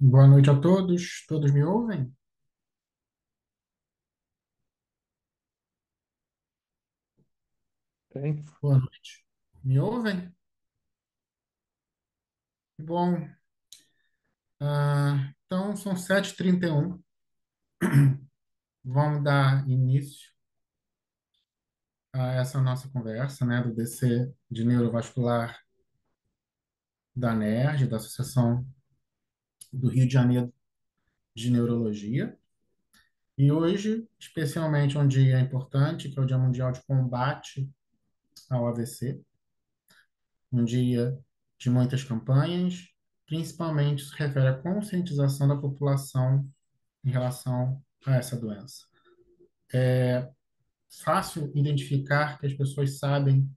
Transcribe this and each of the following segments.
Boa noite a todos. Todos me ouvem? Tem? Boa noite. Me ouvem? Bom, então são 7h31. Vamos dar início a essa nossa conversa, né, do DC de Neurovascular da NERJ, da Associação do Rio de Janeiro de Neurologia. E hoje, especialmente um dia importante, que é o Dia Mundial de Combate ao AVC, um dia de muitas campanhas, principalmente se refere à conscientização da população em relação a essa doença. Fácil identificar que as pessoas sabem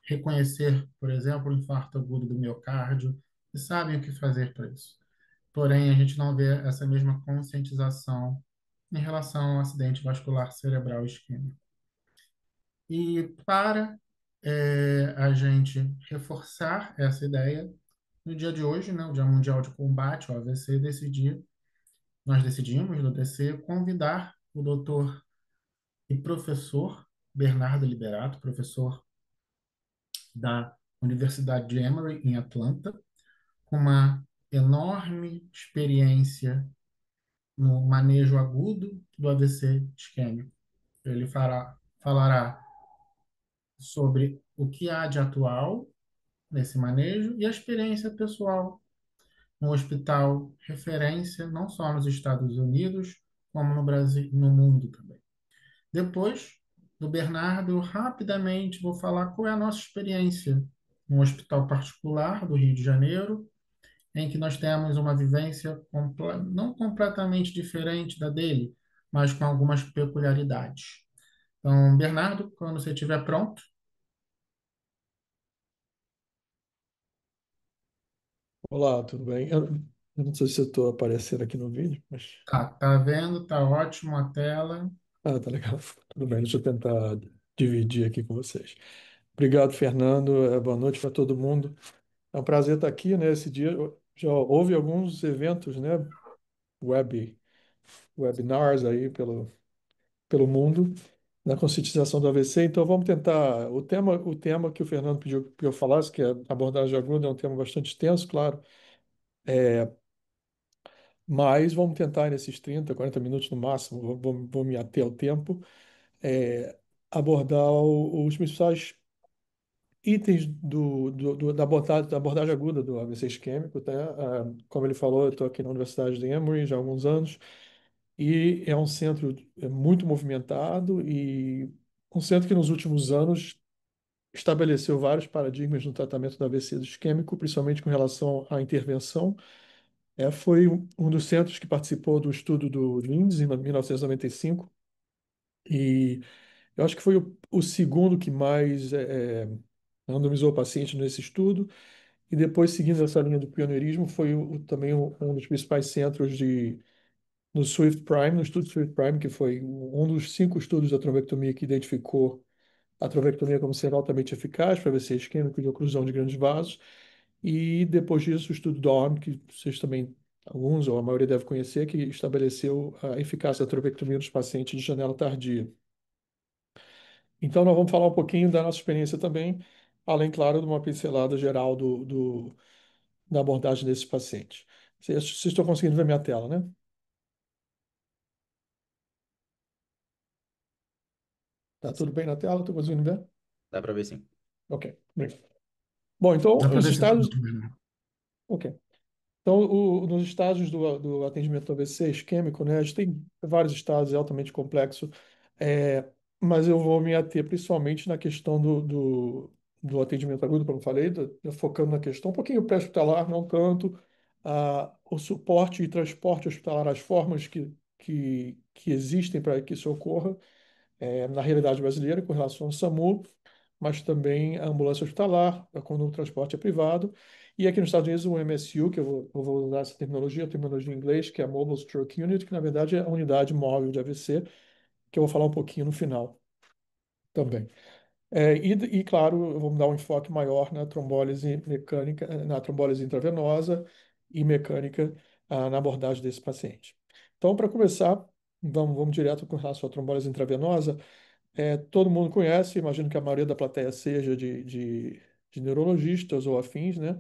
reconhecer, por exemplo, o infarto agudo do miocárdio e sabem o que fazer para isso. Porém, a gente não vê essa mesma conscientização em relação ao acidente vascular cerebral isquêmico. E para a gente reforçar essa ideia, no dia de hoje, né, o Dia Mundial de Combate ao AVC, nós decidimos, no DC, convidar o doutor e professor Bernardo Liberato, professor da Universidade de Emory, em Atlanta, com uma enorme experiência no manejo agudo do AVC isquêmico. Ele falará sobre o que há de atual nesse manejo e a experiência pessoal no hospital referência, não só nos Estados Unidos, como no Brasil, no mundo também. Depois do Bernardo, eu rapidamente vou falar qual é a nossa experiência no hospital particular do Rio de Janeiro, em que nós temos uma vivência não completamente diferente da dele, mas com algumas peculiaridades. Então, Bernardo, quando você estiver pronto, Olá, tudo bem? Eu não sei se eu estou aparecendo aqui no vídeo, mas. tá vendo? Tá ótimo a tela. Ah, tá legal. Tudo bem, deixa eu tentar dividir aqui com vocês. Obrigado, Fernando. Boa noite para todo mundo. É um prazer estar aqui, né? Esse dia já houve alguns eventos, né? Web, webinars aí pelo mundo na conscientização do AVC. Então vamos tentar. O tema que o Fernando pediu que eu falasse, que é abordagem aguda, é um tema bastante extenso, claro. Mas vamos tentar nesses 30, 40 minutos no máximo, vou me ater ao tempo, é, abordar os principais itens da abordagem aguda do AVC isquêmico, tá? Como ele falou, eu estou aqui na Universidade de Emory já há alguns anos e é um centro muito movimentado e um centro que nos últimos anos estabeleceu vários paradigmas no tratamento do AVC isquêmico, principalmente com relação à intervenção. Foi um dos centros que participou do estudo do Lindsay em 1995 e eu acho que foi o segundo que mais randomizou o paciente nesse estudo e depois, seguindo essa linha do pioneirismo, foi também um dos principais centros no Swift Prime, no estudo Swift Prime, que foi um dos 5 estudos da trombectomia que identificou a trombectomia como sendo altamente eficaz para AVC isquêmico de oclusão de grandes vasos. E depois disso, o estudo Dawn, que vocês também, alguns ou a maioria deve conhecer, que estabeleceu a eficácia da trombectomia nos pacientes de janela tardia. Então, nós vamos falar um pouquinho da nossa experiência também, além, claro, de uma pincelada geral da abordagem desses pacientes. Vocês estão conseguindo ver minha tela, né? Tá tudo Sim, bem na tela? Estou conseguindo ver? dá para ver sim. Ok, obrigado. Bom, então, Dá para os ver se está estados. muito bem. Ok. Então, nos estágios do atendimento AVC isquêmico, né, a gente tem vários estágios, é altamente complexo, é, mas eu vou me ater principalmente na questão do atendimento agudo, como eu falei, focando na questão um pouquinho pré-hospitalar, não tanto, o suporte e transporte hospitalar, as formas que existem para que isso ocorra, na realidade brasileira com relação ao SAMU, mas também a ambulância hospitalar, quando o transporte é privado. E aqui nos Estados Unidos, o MSU, que eu vou usar essa terminologia, a terminologia em inglês, que é a Mobile Stroke Unit, que na verdade é a unidade móvel de AVC, que eu vou falar um pouquinho no final também. Claro, eu vou dar um enfoque maior na trombólise mecânica, na trombólise intravenosa e mecânica, na abordagem desse paciente. Então, para começar, vamos direto com relação à trombose intravenosa. Todo mundo conhece, imagino que a maioria da plateia seja de neurologistas ou afins, né?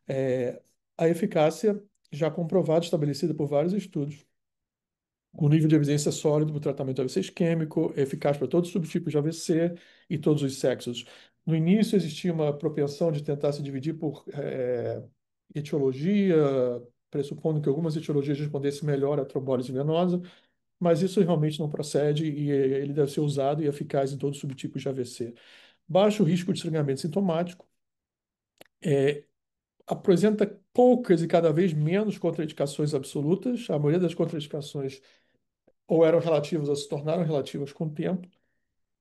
É, a eficácia já comprovada, estabelecida por vários estudos, com nível de evidência sólido para o tratamento de AVC isquêmico, eficaz para todos os subtipos de AVC e todos os sexos. No início existia uma propensão de tentar se dividir por etiologia, pressupondo que algumas etiologias respondessem melhor à trombólise venosa, mas isso realmente não procede e ele deve ser usado e eficaz em todos os subtipos de AVC. Baixo risco de estranhamento sintomático, é, apresenta poucas e cada vez menos contraindicações absolutas. A maioria das contraindicações ou eram relativas ou se tornaram relativas com o tempo,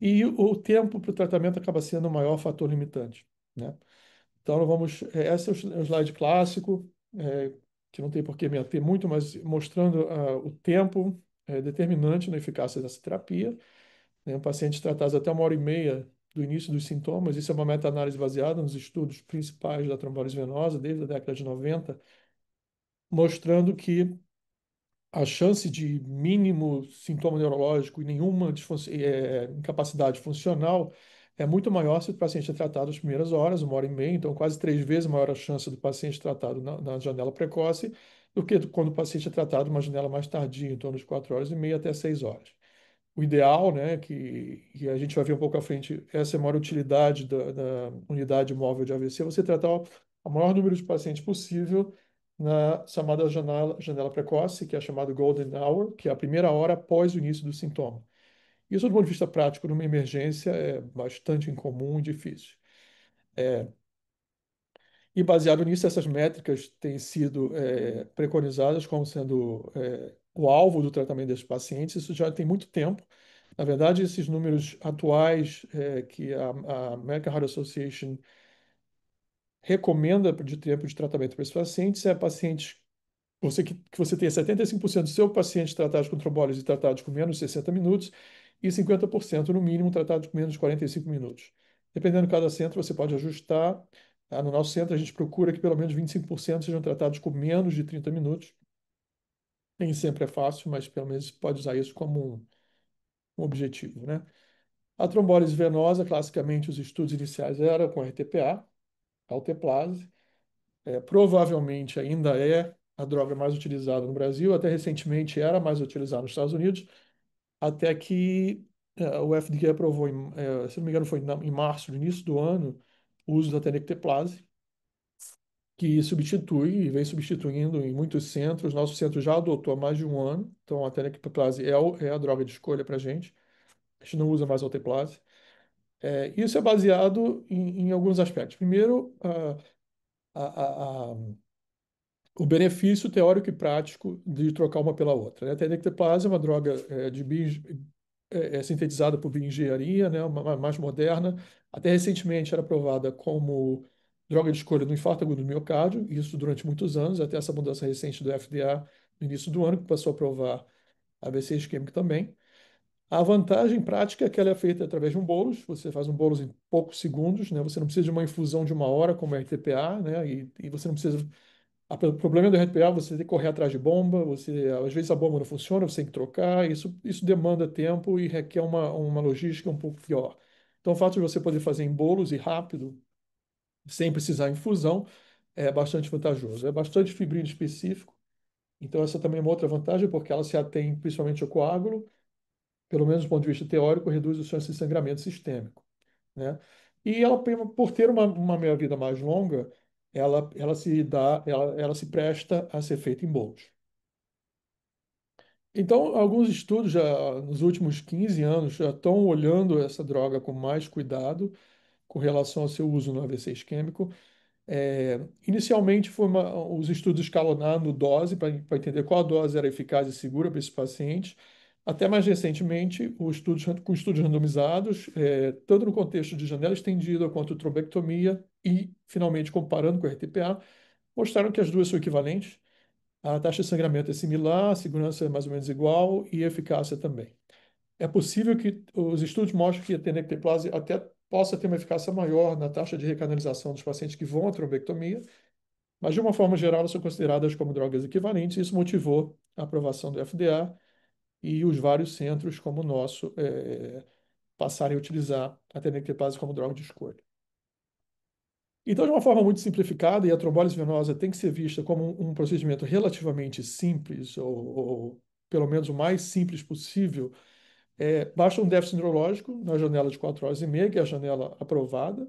e o tempo para o tratamento acaba sendo o maior fator limitante, né? Então, esse é o slide clássico, que não tem por que me ater muito, mas mostrando o tempo determinante na eficácia dessa terapia, né? Pacientes tratados até 1 hora e meia do início dos sintomas. Isso é uma meta-análise baseada nos estudos principais da trombose venosa desde a década de 90, mostrando que a chance de mínimo sintoma neurológico e nenhuma incapacidade funcional é muito maior se o paciente é tratado nas primeiras horas, 1 hora e meia, então quase 3 vezes maior a chance do paciente tratado na janela precoce do que quando o paciente é tratado numa janela mais tardia, em torno de 4 horas e meia até 6 horas. O ideal, né, que a gente vai ver um pouco à frente, essa é a maior utilidade da unidade móvel de AVC, você tratar o maior número de pacientes possível na chamada janela precoce, que é a chamada Golden Hour, que é a primeira hora após o início do sintoma. Isso, do ponto de vista prático, numa emergência, é bastante incomum e difícil. E baseado nisso, essas métricas têm sido preconizadas como sendo o alvo do tratamento desses pacientes. Isso já tem muito tempo. Na verdade, esses números atuais que a American Heart Association recomenda de tempo de tratamento para esses pacientes é pacientes que você tenha 75% do seu paciente tratados com trombólise tratados com menos de 60 minutos e 50% no mínimo tratados com menos de 45 minutos. Dependendo de cada centro, você pode ajustar. No nosso centro, a gente procura que pelo menos 25% sejam tratados com menos de 30 minutos. Nem sempre é fácil, mas pelo menos pode usar isso como um objetivo, né? A trombólise venosa, classicamente, os estudos iniciais eram com RTPA, alteplase. Provavelmente ainda é a droga mais utilizada no Brasil, até recentemente era mais utilizada nos Estados Unidos, até que o FDA aprovou, se não me engano, foi em março, no início do ano, o uso da tenecteplase, que substitui e vem substituindo em muitos centros. Nosso centro já adotou há mais de um ano, então a tenecteplase é a droga de escolha para a gente. A gente não usa mais a alteplase. Isso é baseado em alguns aspectos. Primeiro, a, o benefício teórico e prático de trocar uma pela outra, né? A tenecteplase é uma droga sintetizada por bioengenharia, né? Uma mais moderna. Até recentemente era aprovada como droga de escolha no infarto agudo do miocárdio, isso durante muitos anos, até essa mudança recente do FDA no início do ano, que passou a aprovar AVC isquêmico também. A vantagem prática é que ela é feita através de um bolos, você faz um bolos em poucos segundos, né? Você não precisa de uma infusão de 1 hora, como é RTPA, né? E você não precisa. O problema do RTPA, você tem que correr atrás de bomba, às vezes a bomba não funciona, você tem que trocar, isso demanda tempo e requer uma logística um pouco pior. Então, o fato de você poder fazer em bolos e rápido, sem precisar de infusão, é bastante vantajoso. É bastante fibrino específico, então essa também é uma outra vantagem, porque ela se atém principalmente ao coágulo, pelo menos do ponto de vista teórico, reduz as chances de sangramento sistêmico, né? E ela, por ter uma meia-vida mais longa, ela se presta a ser feita em bolos. Então, alguns estudos já nos últimos 15 anos já estão olhando essa droga com mais cuidado com relação ao seu uso no AVC isquêmico. Inicialmente, os estudos escalonando dose para entender qual dose era eficaz e segura para esses pacientes. Até mais recentemente, com estudos randomizados, tanto no contexto de janela estendida quanto trombectomia e, finalmente, comparando com a RTPA, mostraram que as duas são equivalentes. A taxa de sangramento é similar, a segurança é mais ou menos igual e a eficácia também. É possível que os estudos mostrem que a tenecteplase até possa ter uma eficácia maior na taxa de recanalização dos pacientes que vão à trombectomia, Mas, de uma forma geral, elas são consideradas como drogas equivalentes, e isso motivou a aprovação do FDA e os vários centros, como o nosso, passarem a utilizar a tenectepase como droga de escolha. Então, de uma forma muito simplificada, e a trombólise venosa tem que ser vista como um procedimento relativamente simples, ou pelo menos o mais simples possível, basta um déficit neurológico na janela de 4 horas e meia, que é a janela aprovada,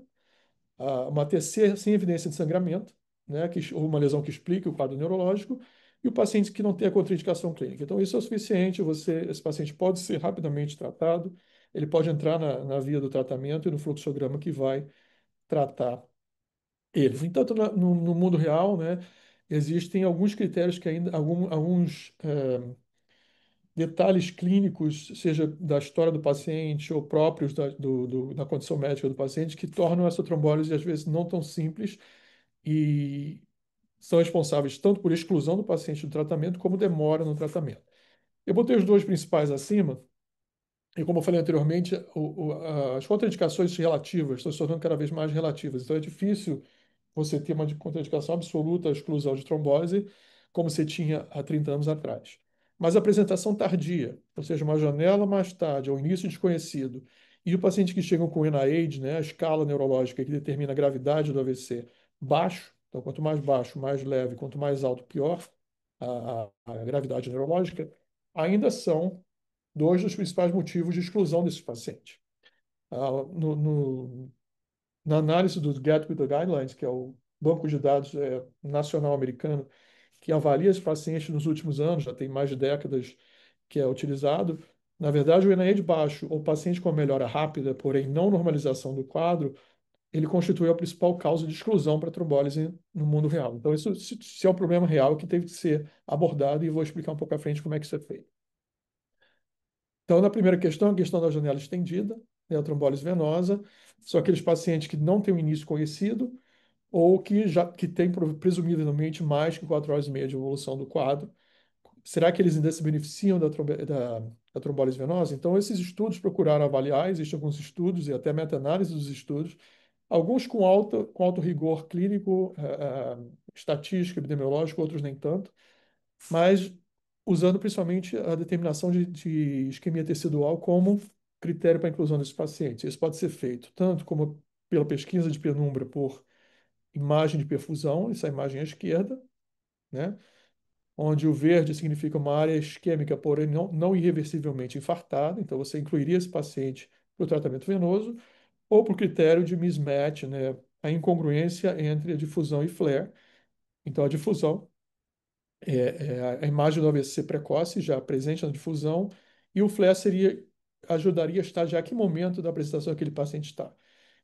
uma TC sem evidência de sangramento, né, ou uma lesão que explique o quadro neurológico, e o paciente que não tem a contraindicação clínica. Então, isso é o suficiente, esse paciente pode ser rapidamente tratado, ele pode entrar na via do tratamento e no fluxograma que vai tratar ele. No entanto, no mundo real, né, existem alguns critérios que ainda, alguns detalhes clínicos, seja da história do paciente ou próprios da condição médica do paciente, que tornam essa trombólise, às vezes, não tão simples e são responsáveis tanto por exclusão do paciente do tratamento, como demora no tratamento. Eu botei os dois principais acima, e como eu falei anteriormente, as contraindicações relativas estão se tornando cada vez mais relativas. Então é difícil você ter uma contraindicação absoluta à exclusão de trombose, como você tinha há 30 anos atrás. Mas a apresentação tardia, ou seja, uma janela mais tarde, ao início desconhecido, e o paciente que chega com NIH, né, a escala neurológica que determina a gravidade do AVC, baixo, então quanto mais baixo, mais leve, quanto mais alto, pior a gravidade neurológica, ainda são dois dos principais motivos de exclusão desses pacientes. Ah, na análise do Get with the Guidelines, que é o banco de dados nacional americano, que avalia esses pacientes nos últimos anos, já tem mais de décadas que é utilizado, na verdade, o NIH baixo, ou paciente com melhora rápida, porém não normalização do quadro, ele constitui a principal causa de exclusão para trombólise no mundo real. Então, isso se é um problema real que teve que ser abordado, e vou explicar um pouco à frente como é que isso é feito. Então, na primeira questão, a questão da janela estendida, né, a trombólise venosa, são aqueles pacientes que não têm um início conhecido ou que têm presumivelmente mais que 4 horas e meia de evolução do quadro. Será que eles ainda se beneficiam da trombólise venosa? Então, esses estudos procuraram avaliar, existem alguns estudos e até meta-análise dos estudos, alguns com alto rigor clínico, estatístico, epidemiológico, outros nem tanto, mas usando principalmente a determinação de isquemia tecidual como critério para a inclusão desses pacientes. Isso pode ser feito tanto como pela pesquisa de penumbra por imagem de perfusão, essa imagem à esquerda, né? Onde o verde significa uma área isquêmica, porém não irreversivelmente infartada, então você incluiria esse paciente para o tratamento venoso, ou para o critério de mismatch, né? A incongruência entre a difusão e flare. Então, a difusão a imagem do AVC precoce já presente na difusão, e o flare ajudaria a estar já que momento da apresentação aquele paciente está.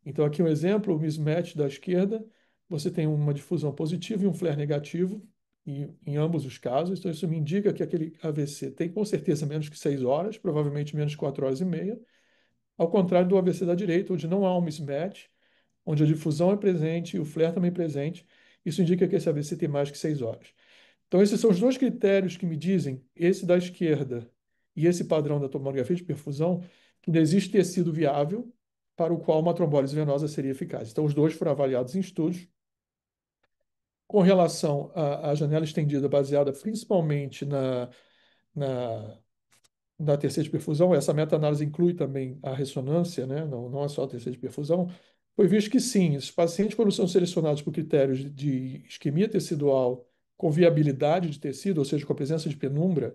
Então, aqui um exemplo, o mismatch da esquerda, você tem uma difusão positiva e um flare negativo, em ambos os casos. Então, isso me indica que aquele AVC tem com certeza menos que 6 horas, provavelmente menos de 4 horas e meia, ao contrário do AVC da direita, onde não há um mismatch, onde a difusão é presente e o flare também é presente. Isso indica que esse AVC tem mais que 6 horas. Então, esses são os dois critérios que me dizem, esse da esquerda e esse padrão da tomografia de perfusão, que não existe tecido viável para o qual uma trombólise venosa seria eficaz. Então, os dois foram avaliados em estudos. Com relação à janela estendida, baseada principalmente na, na TC de perfusão, essa meta-análise inclui também a ressonância, né? Não é só a TC de perfusão, foi visto que sim, os pacientes, quando são selecionados por critérios de isquemia tecidual com viabilidade de tecido, ou seja, com a presença de penumbra,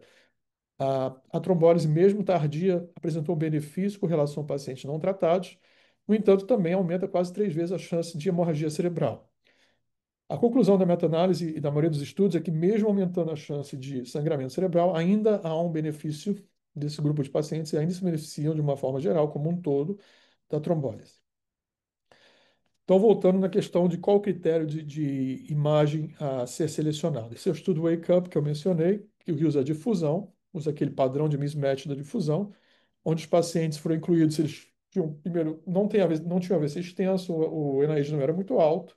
a trombólise, mesmo tardia, apresentou um benefício com relação a pacientes não tratados. No entanto, também aumenta quase 3 vezes a chance de hemorragia cerebral. A conclusão da meta-análise e da maioria dos estudos é que, mesmo aumentando a chance de sangramento cerebral, ainda há um benefício desse grupo de pacientes e ainda se beneficiam, de uma forma geral, como um todo, da trombólise. Então, voltando na questão de qual critério de imagem a ser selecionado. Esse é o estudo Wake Up que eu mencionei, que usa a difusão, usa aquele padrão de mismatch da difusão, onde os pacientes foram incluídos, se eles tinham, primeiro, não tinham AVC extenso, o NIH não era muito alto,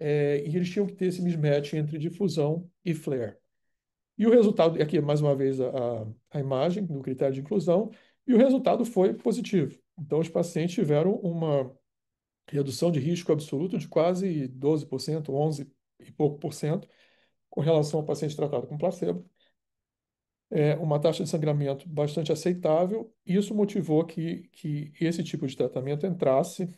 e eles tinham que ter esse mismatch entre difusão e flare. E o resultado, aqui mais uma vez a imagem do critério de inclusão, e o resultado foi positivo. Então, os pacientes tiveram uma redução de risco absoluto de quase 12%, 11%. e pouco por cento, com relação ao paciente tratado com placebo. Uma taxa de sangramento bastante aceitável. Isso motivou que esse tipo de tratamento entrasse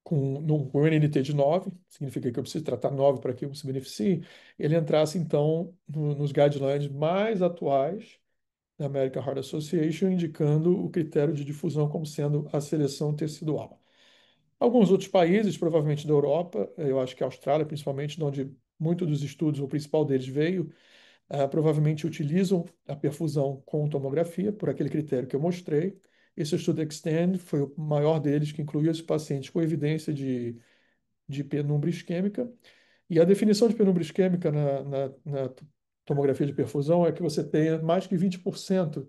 com NNT de 9, significa que eu preciso tratar 9 para que eu se beneficie, ele entrasse, então, nos guidelines mais atuais da American Heart Association, indicando o critério de difusão como sendo a seleção tecidual. Alguns outros países, provavelmente da Europa, eu acho que a Austrália, principalmente, de onde muitos dos estudos, o principal deles veio, provavelmente utilizam a perfusão com tomografia, por aquele critério que eu mostrei. Esse estudo Extend foi o maior deles, que incluía os pacientes com evidência de penumbra isquêmica. E a definição de penumbra isquêmica na tomografia de perfusão é que você tenha mais que 20%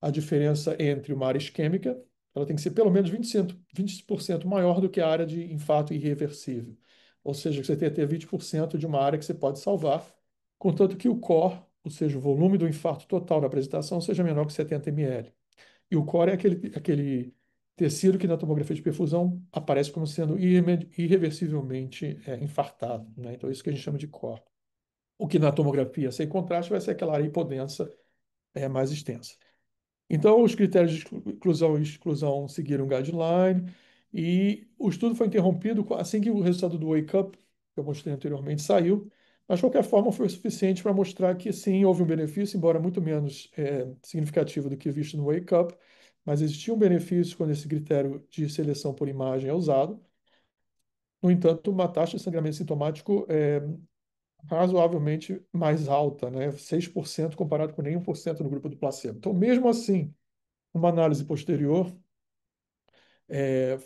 a diferença entre uma área isquêmica, ela tem que ser pelo menos 20% maior do que a área de infarto irreversível. Ou seja, que você tem que ter 20% de uma área que você pode salvar, contanto que o core, ou seja, o volume do infarto total da apresentação, seja menor que 70 ml. E o core é aquele tecido que na tomografia de perfusão aparece como sendo irreversivelmente infartado, né? Então, isso que a gente chama de core. O que na tomografia sem contraste vai ser aquela área hipodensa mais extensa. Então, os critérios de inclusão e exclusão seguiram o guideline e o estudo foi interrompido assim que o resultado do Wake Up, que eu mostrei anteriormente, saiu. Mas, de qualquer forma, foi o suficiente para mostrar que, sim, houve um benefício, embora muito menos significativo do que visto no Wake Up, mas existia um benefício quando esse critério de seleção por imagem é usado. No entanto, uma taxa de sangramento sintomático razoavelmente mais alta, né? 6% comparado com nenhum por cento no grupo do placebo. Então, mesmo assim, uma análise posterior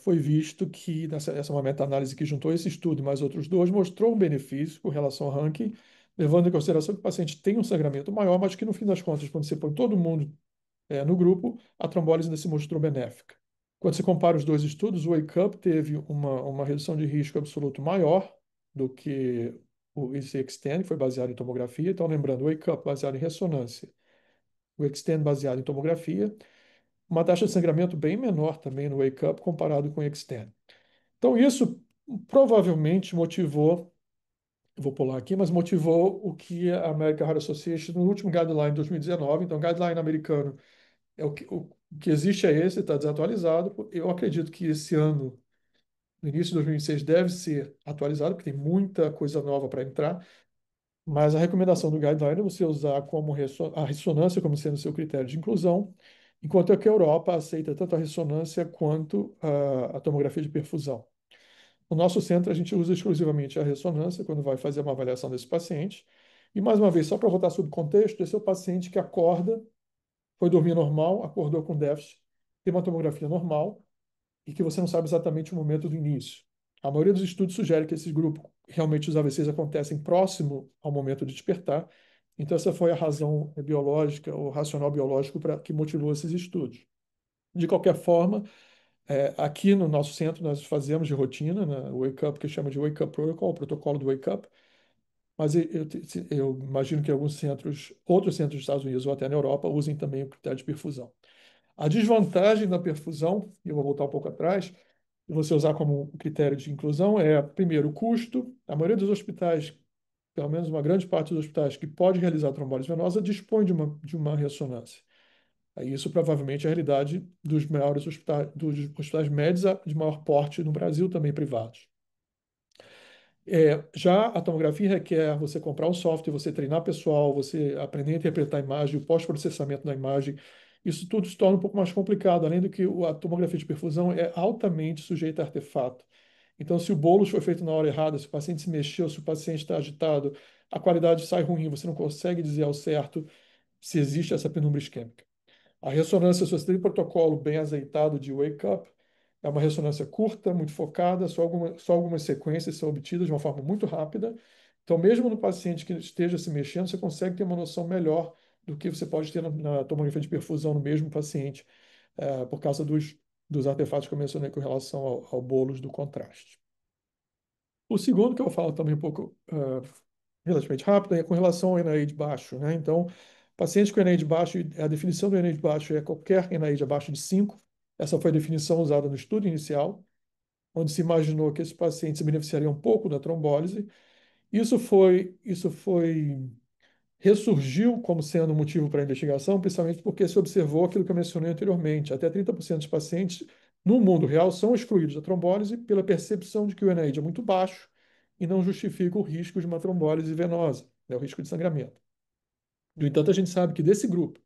foi visto que, essa é uma meta-análise que juntou esse estudo e mais outros dois, mostrou um benefício com relação ao ranking, levando em consideração que o paciente tem um sangramento maior, mas que no fim das contas, quando você põe todo mundo no grupo, a trombólise ainda se mostrou benéfica. Quando se compara os dois estudos, o Wake Up teve uma redução de risco absoluto maior do que o esse Extend, que foi baseado em tomografia. Então, lembrando, o Wake Up baseado em ressonância, o Extend baseado em tomografia, uma taxa de sangramento bem menor também no Wake Up comparado com o Extend. Então, isso provavelmente motivou, eu vou pular aqui, mas motivou o que a American Heart Association, no último guideline de 2019, então, o guideline americano o que existe é esse, está desatualizado. Eu acredito que esse ano, no início de 2026, deve ser atualizado, porque tem muita coisa nova para entrar. Mas a recomendação do guideline é você usar como a ressonância como sendo seu critério de inclusão, enquanto que a Europa aceita tanto a ressonância quanto a tomografia de perfusão. No nosso centro, a gente usa exclusivamente a ressonância quando vai fazer uma avaliação desse paciente. E, mais uma vez, só para voltar sobre o contexto, esse é o paciente que acorda, foi dormir normal, acordou com déficit, tem uma tomografia normal e que você não sabe exatamente o momento do início. A maioria dos estudos sugere que esse grupo, realmente os AVCs acontecem próximo ao momento de despertar. Então, essa foi a razão biológica, o racional biológico que motivou esses estudos. De qualquer forma, aqui no nosso centro nós fazemos de rotina, né, o Wake Up, que chama de Wake Up Protocol, o protocolo do Wake Up, mas eu imagino que alguns centros, outros centros dos Estados Unidos ou até na Europa, usem também o critério de perfusão. A desvantagem da perfusão, e eu vou voltar um pouco atrás, de você usar como critério de inclusão é, primeiro, o custo. A maioria dos hospitais, pelo menos uma grande parte dos hospitais que pode realizar trombólise venosa, dispõe de uma ressonância. Isso provavelmente é a realidade dos hospitais médios de maior porte no Brasil, também privados. Já a tomografia requer você comprar um software, você treinar pessoal, você aprender a interpretar a imagem, o pós-processamento da imagem. Isso tudo se torna um pouco mais complicado, além do que a tomografia de perfusão é altamente sujeita a artefato. Então, se o bolos foi feito na hora errada, se o paciente se mexeu, se o paciente está agitado, a qualidade sai ruim, você não consegue dizer ao certo se existe essa penumbra isquêmica. A ressonância, se você tem um protocolo bem azeitado de wake up, é uma ressonância curta, muito focada, só algumas sequências são obtidas de uma forma muito rápida. Então, mesmo no paciente que esteja se mexendo, você consegue ter uma noção melhor do que você pode ter na tomografia de perfusão no mesmo paciente, por causa dos artefatos que eu mencionei com relação ao bolos do contraste. O segundo, que eu falo também um pouco relativamente rápido, é com relação ao NIH baixo, né? Então, pacientes com NIH baixo, a definição do NIH baixo é qualquer NIH abaixo de 5. Essa foi a definição usada no estudo inicial, onde se imaginou que esses pacientes se beneficiariam um pouco da trombólise. Isso foi ressurgiu como sendo um motivo para a investigação, principalmente porque se observou aquilo que eu mencionei anteriormente. Até 30% dos pacientes no mundo real são excluídos da trombólise pela percepção de que o NIH é muito baixo e não justifica o risco de uma trombólise venosa, né, o risco de sangramento. No entanto, a gente sabe que desse grupo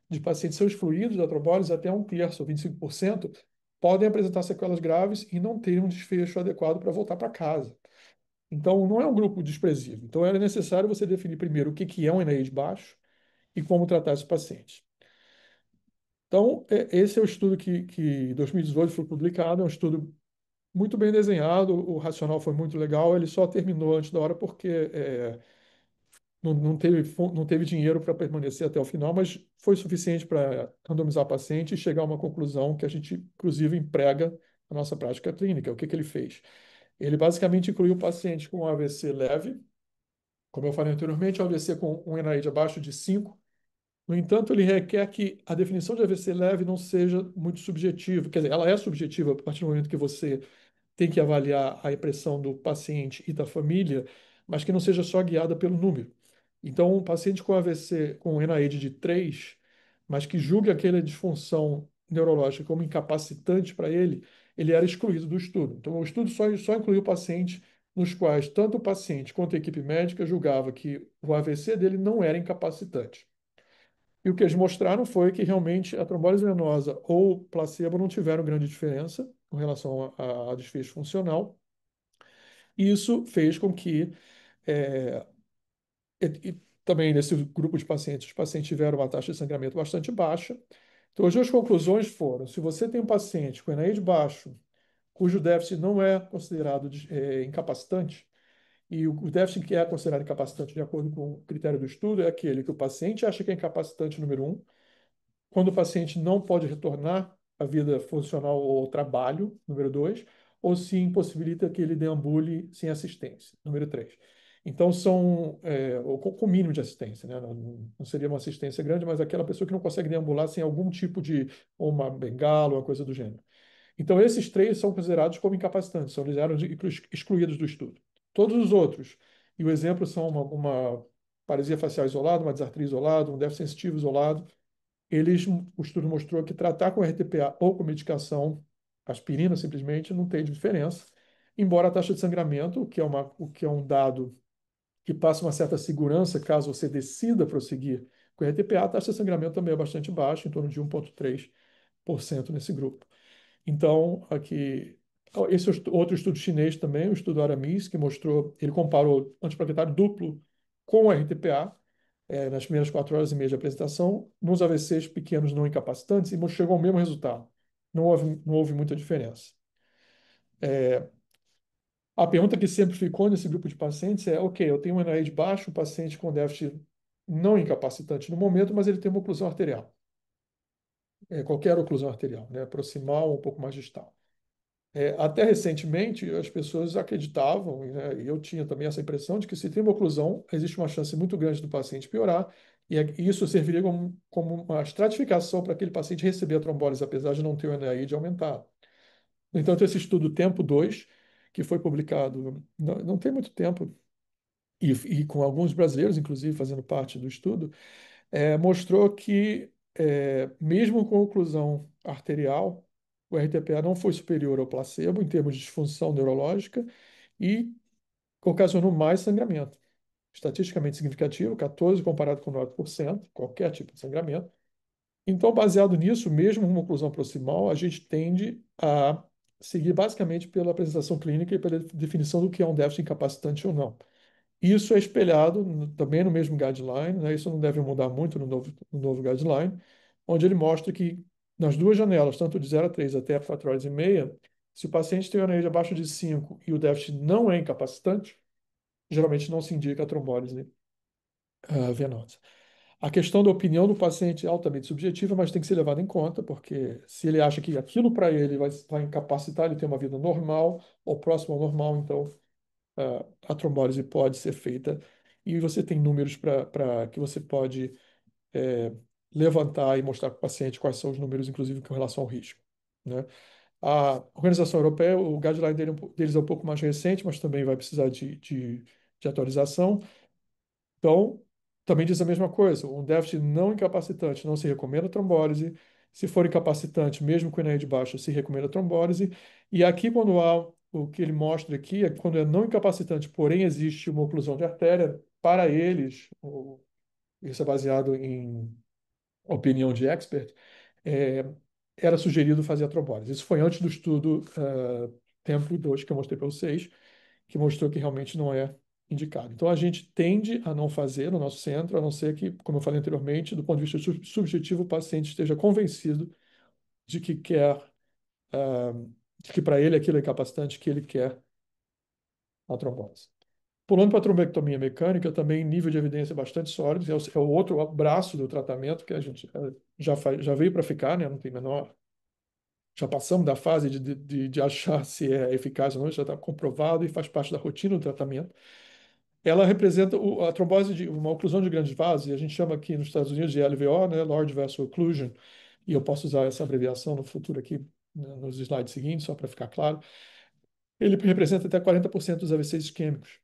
de pacientes que são excluídos da trombólise, até um terço ou 25% podem apresentar sequelas graves e não terem um desfecho adequado para voltar para casa. Então, não é um grupo desprezível. Então, era necessário você definir primeiro o que que é um NIH baixo e como tratar esses pacientes. Então, esse é o estudo que em 2018 foi publicado, é um estudo muito bem desenhado, o racional foi muito legal, ele só terminou antes da hora porque não teve dinheiro para permanecer até o final, mas foi suficiente para randomizar paciente e chegar a uma conclusão que a gente, inclusive, emprega na nossa prática clínica. O que que ele fez? Ele basicamente incluiu pacientes com AVC leve, como eu falei anteriormente, AVC com um NIH abaixo de 5. No entanto, ele requer que a definição de AVC leve não seja muito subjetiva. Quer dizer, ela é subjetiva a partir do momento que você tem que avaliar a impressão do paciente e da família, mas que não seja só guiada pelo número. Então, um paciente com AVC com NIH de 3, mas que julgue aquela disfunção neurológica como incapacitante para ele, ele era excluído do estudo. Então, o estudo só incluiu pacientes nos quais tanto o paciente quanto a equipe médica julgava que o AVC dele não era incapacitante. E o que eles mostraram foi que realmente a trombose venosa ou placebo não tiveram grande diferença com relação a desfecho funcional. E isso fez com que, é, e também nesse grupo de pacientes, os pacientes tiveram uma taxa de sangramento bastante baixa. Então, as duas conclusões foram: se você tem um paciente com NIH baixo, cujo déficit não é considerado incapacitante, e o déficit que é considerado incapacitante, de acordo com o critério do estudo, é aquele que o paciente acha que é incapacitante número um, quando o paciente não pode retornar à vida funcional ou ao trabalho, número 2, ou se impossibilita que ele deambule sem assistência, número 3. Então, são ou com mínimo de assistência, né? Não seria uma assistência grande, mas aquela pessoa que não consegue deambular sem algum tipo de, ou uma bengala, ou uma coisa do gênero. Então, esses três são considerados como incapacitantes, eles eram excluídos do estudo. Todos os outros, e o exemplo são uma paresia facial isolada, uma desartrite isolada, um déficit sensitivo isolado, o estudo mostrou que tratar com RTPA ou com medicação, aspirina simplesmente, não tem diferença, embora a taxa de sangramento, o que é um dado que passa uma certa segurança caso você decida prosseguir com RTPA, a taxa de sangramento também é bastante baixa, em torno de 1,3% nesse grupo. Então, aqui, esse outro estudo chinês também, o estudo Aramis, que mostrou, ele comparou antiplaquetário duplo com RTPA, nas primeiras 4 horas e meia de apresentação, nos AVCs pequenos não incapacitantes, e chegou ao mesmo resultado. Não houve muita diferença. A pergunta que sempre ficou nesse grupo de pacientes é: ok, eu tenho um NIH baixo, um paciente com déficit não incapacitante no momento, mas ele tem uma oclusão arterial. Qualquer oclusão arterial, né, proximal ou um pouco mais distal. Até recentemente, as pessoas acreditavam, né, e eu tinha também essa impressão, de que se tem uma oclusão, existe uma chance muito grande do paciente piorar, e isso serviria como uma estratificação para aquele paciente receber a trombólise, apesar de não ter o NIH aumentado. No entanto, esse estudo Tempo 2, que foi publicado não tem muito tempo, e com alguns brasileiros, inclusive, fazendo parte do estudo, mostrou que, mesmo com oclusão arterial, o RTPA não foi superior ao placebo em termos de disfunção neurológica e ocasionou mais sangramento. Estatisticamente significativo, 14 comparado com 9%, qualquer tipo de sangramento. Então, baseado nisso, mesmo uma oclusão proximal, a gente tende a seguir basicamente pela apresentação clínica e pela definição do que é um déficit incapacitante ou não. Isso é espelhado também no mesmo guideline, né? Isso não deve mudar muito no novo guideline, onde ele mostra que nas duas janelas, tanto de 0 a 3 até 4 horas e meia, se o paciente tem uma NIH abaixo de 5 e o déficit não é incapacitante, geralmente não se indica a trombólise venosa. A questão da opinião do paciente é altamente subjetiva, mas tem que ser levada em conta, porque se ele acha que aquilo para ele vai incapacitar ele ter uma vida normal ou próximo ao normal, então a trombólise pode ser feita e você tem números para que você pode é, levantar e mostrar para o paciente quais são os números, inclusive com relação ao risco, né? A Organização Europeia, o guideline deles é um pouco mais recente, mas também vai precisar de de atualização. Então, também diz a mesma coisa. Um déficit não incapacitante não se recomenda trombólise. Se for incapacitante, mesmo com NAD baixo, se recomenda trombólise. E aqui, quando há o que ele mostra aqui, é que quando é não incapacitante, porém existe uma oclusão de artéria, para eles, isso é baseado em opinião de expert, é, era sugerido fazer a trombólise. Isso foi antes do estudo Tempo 2 que eu mostrei para vocês, que mostrou que realmente não é indicado. Então, a gente tende a não fazer no nosso centro, a não ser que, como eu falei anteriormente, do ponto de vista subjetivo, o paciente esteja convencido de que quer, ah, de que para ele aquilo é capacitante, que ele quer a trombose. Pulando para a trombectomia mecânica, também nível de evidência bastante sólido, é o outro braço do tratamento que a gente já veio para ficar, né? Não tem menor. Já passamos da fase de achar se é eficaz ou não, já está comprovado e faz parte da rotina do tratamento. Ela representa a trombose de uma oclusão de grandes vasos, e a gente chama aqui nos Estados Unidos de LVO, né, Large Vessel Occlusion, e eu posso usar essa abreviação no futuro aqui, né, nos slides seguintes, só para ficar claro. Ele representa até 40% dos AVCs isquêmicos.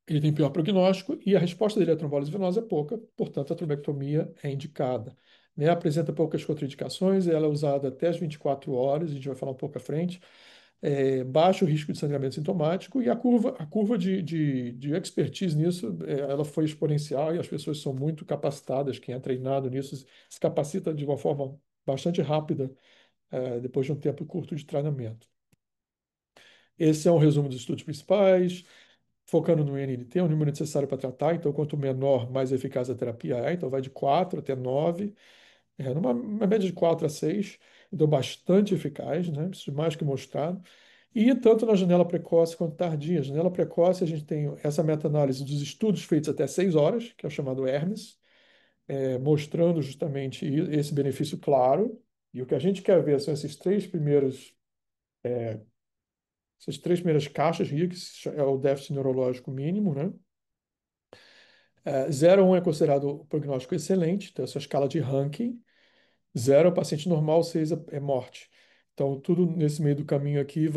Ele tem pior prognóstico e a resposta dele à trombólise venosa é pouca, portanto, a trombectomia é indicada. Né? Apresenta poucas contraindicações, ela é usada até as 24 horas, a gente vai falar um pouco à frente. Baixo risco de sangramento sintomático e a curva de expertise nisso, ela foi exponencial e as pessoas são muito capacitadas, quem é treinado nisso se capacita de uma forma bastante rápida, depois de um tempo curto de treinamento. Esse é um resumo dos estudos principais, focando no NNT, o número necessário para tratar. Então, quanto menor, mais eficaz a terapia é. Então, vai de 4 até 9, numa média de 4 a 6. Então, bastante eficaz, né? Isso mais que mostrado. E tanto na janela precoce quanto tardia. Janela precoce, a gente tem essa meta-análise dos estudos feitos até 6 horas, que é o chamado HERMES, mostrando justamente esse benefício claro. E o que a gente quer ver são essas três primeiras caixas RICS, é o déficit neurológico mínimo, né? 0 a 1 é considerado prognóstico excelente, então essa é a escala de ranking. 0 é o paciente normal, 6 é morte. Então, tudo nesse meio do caminho aqui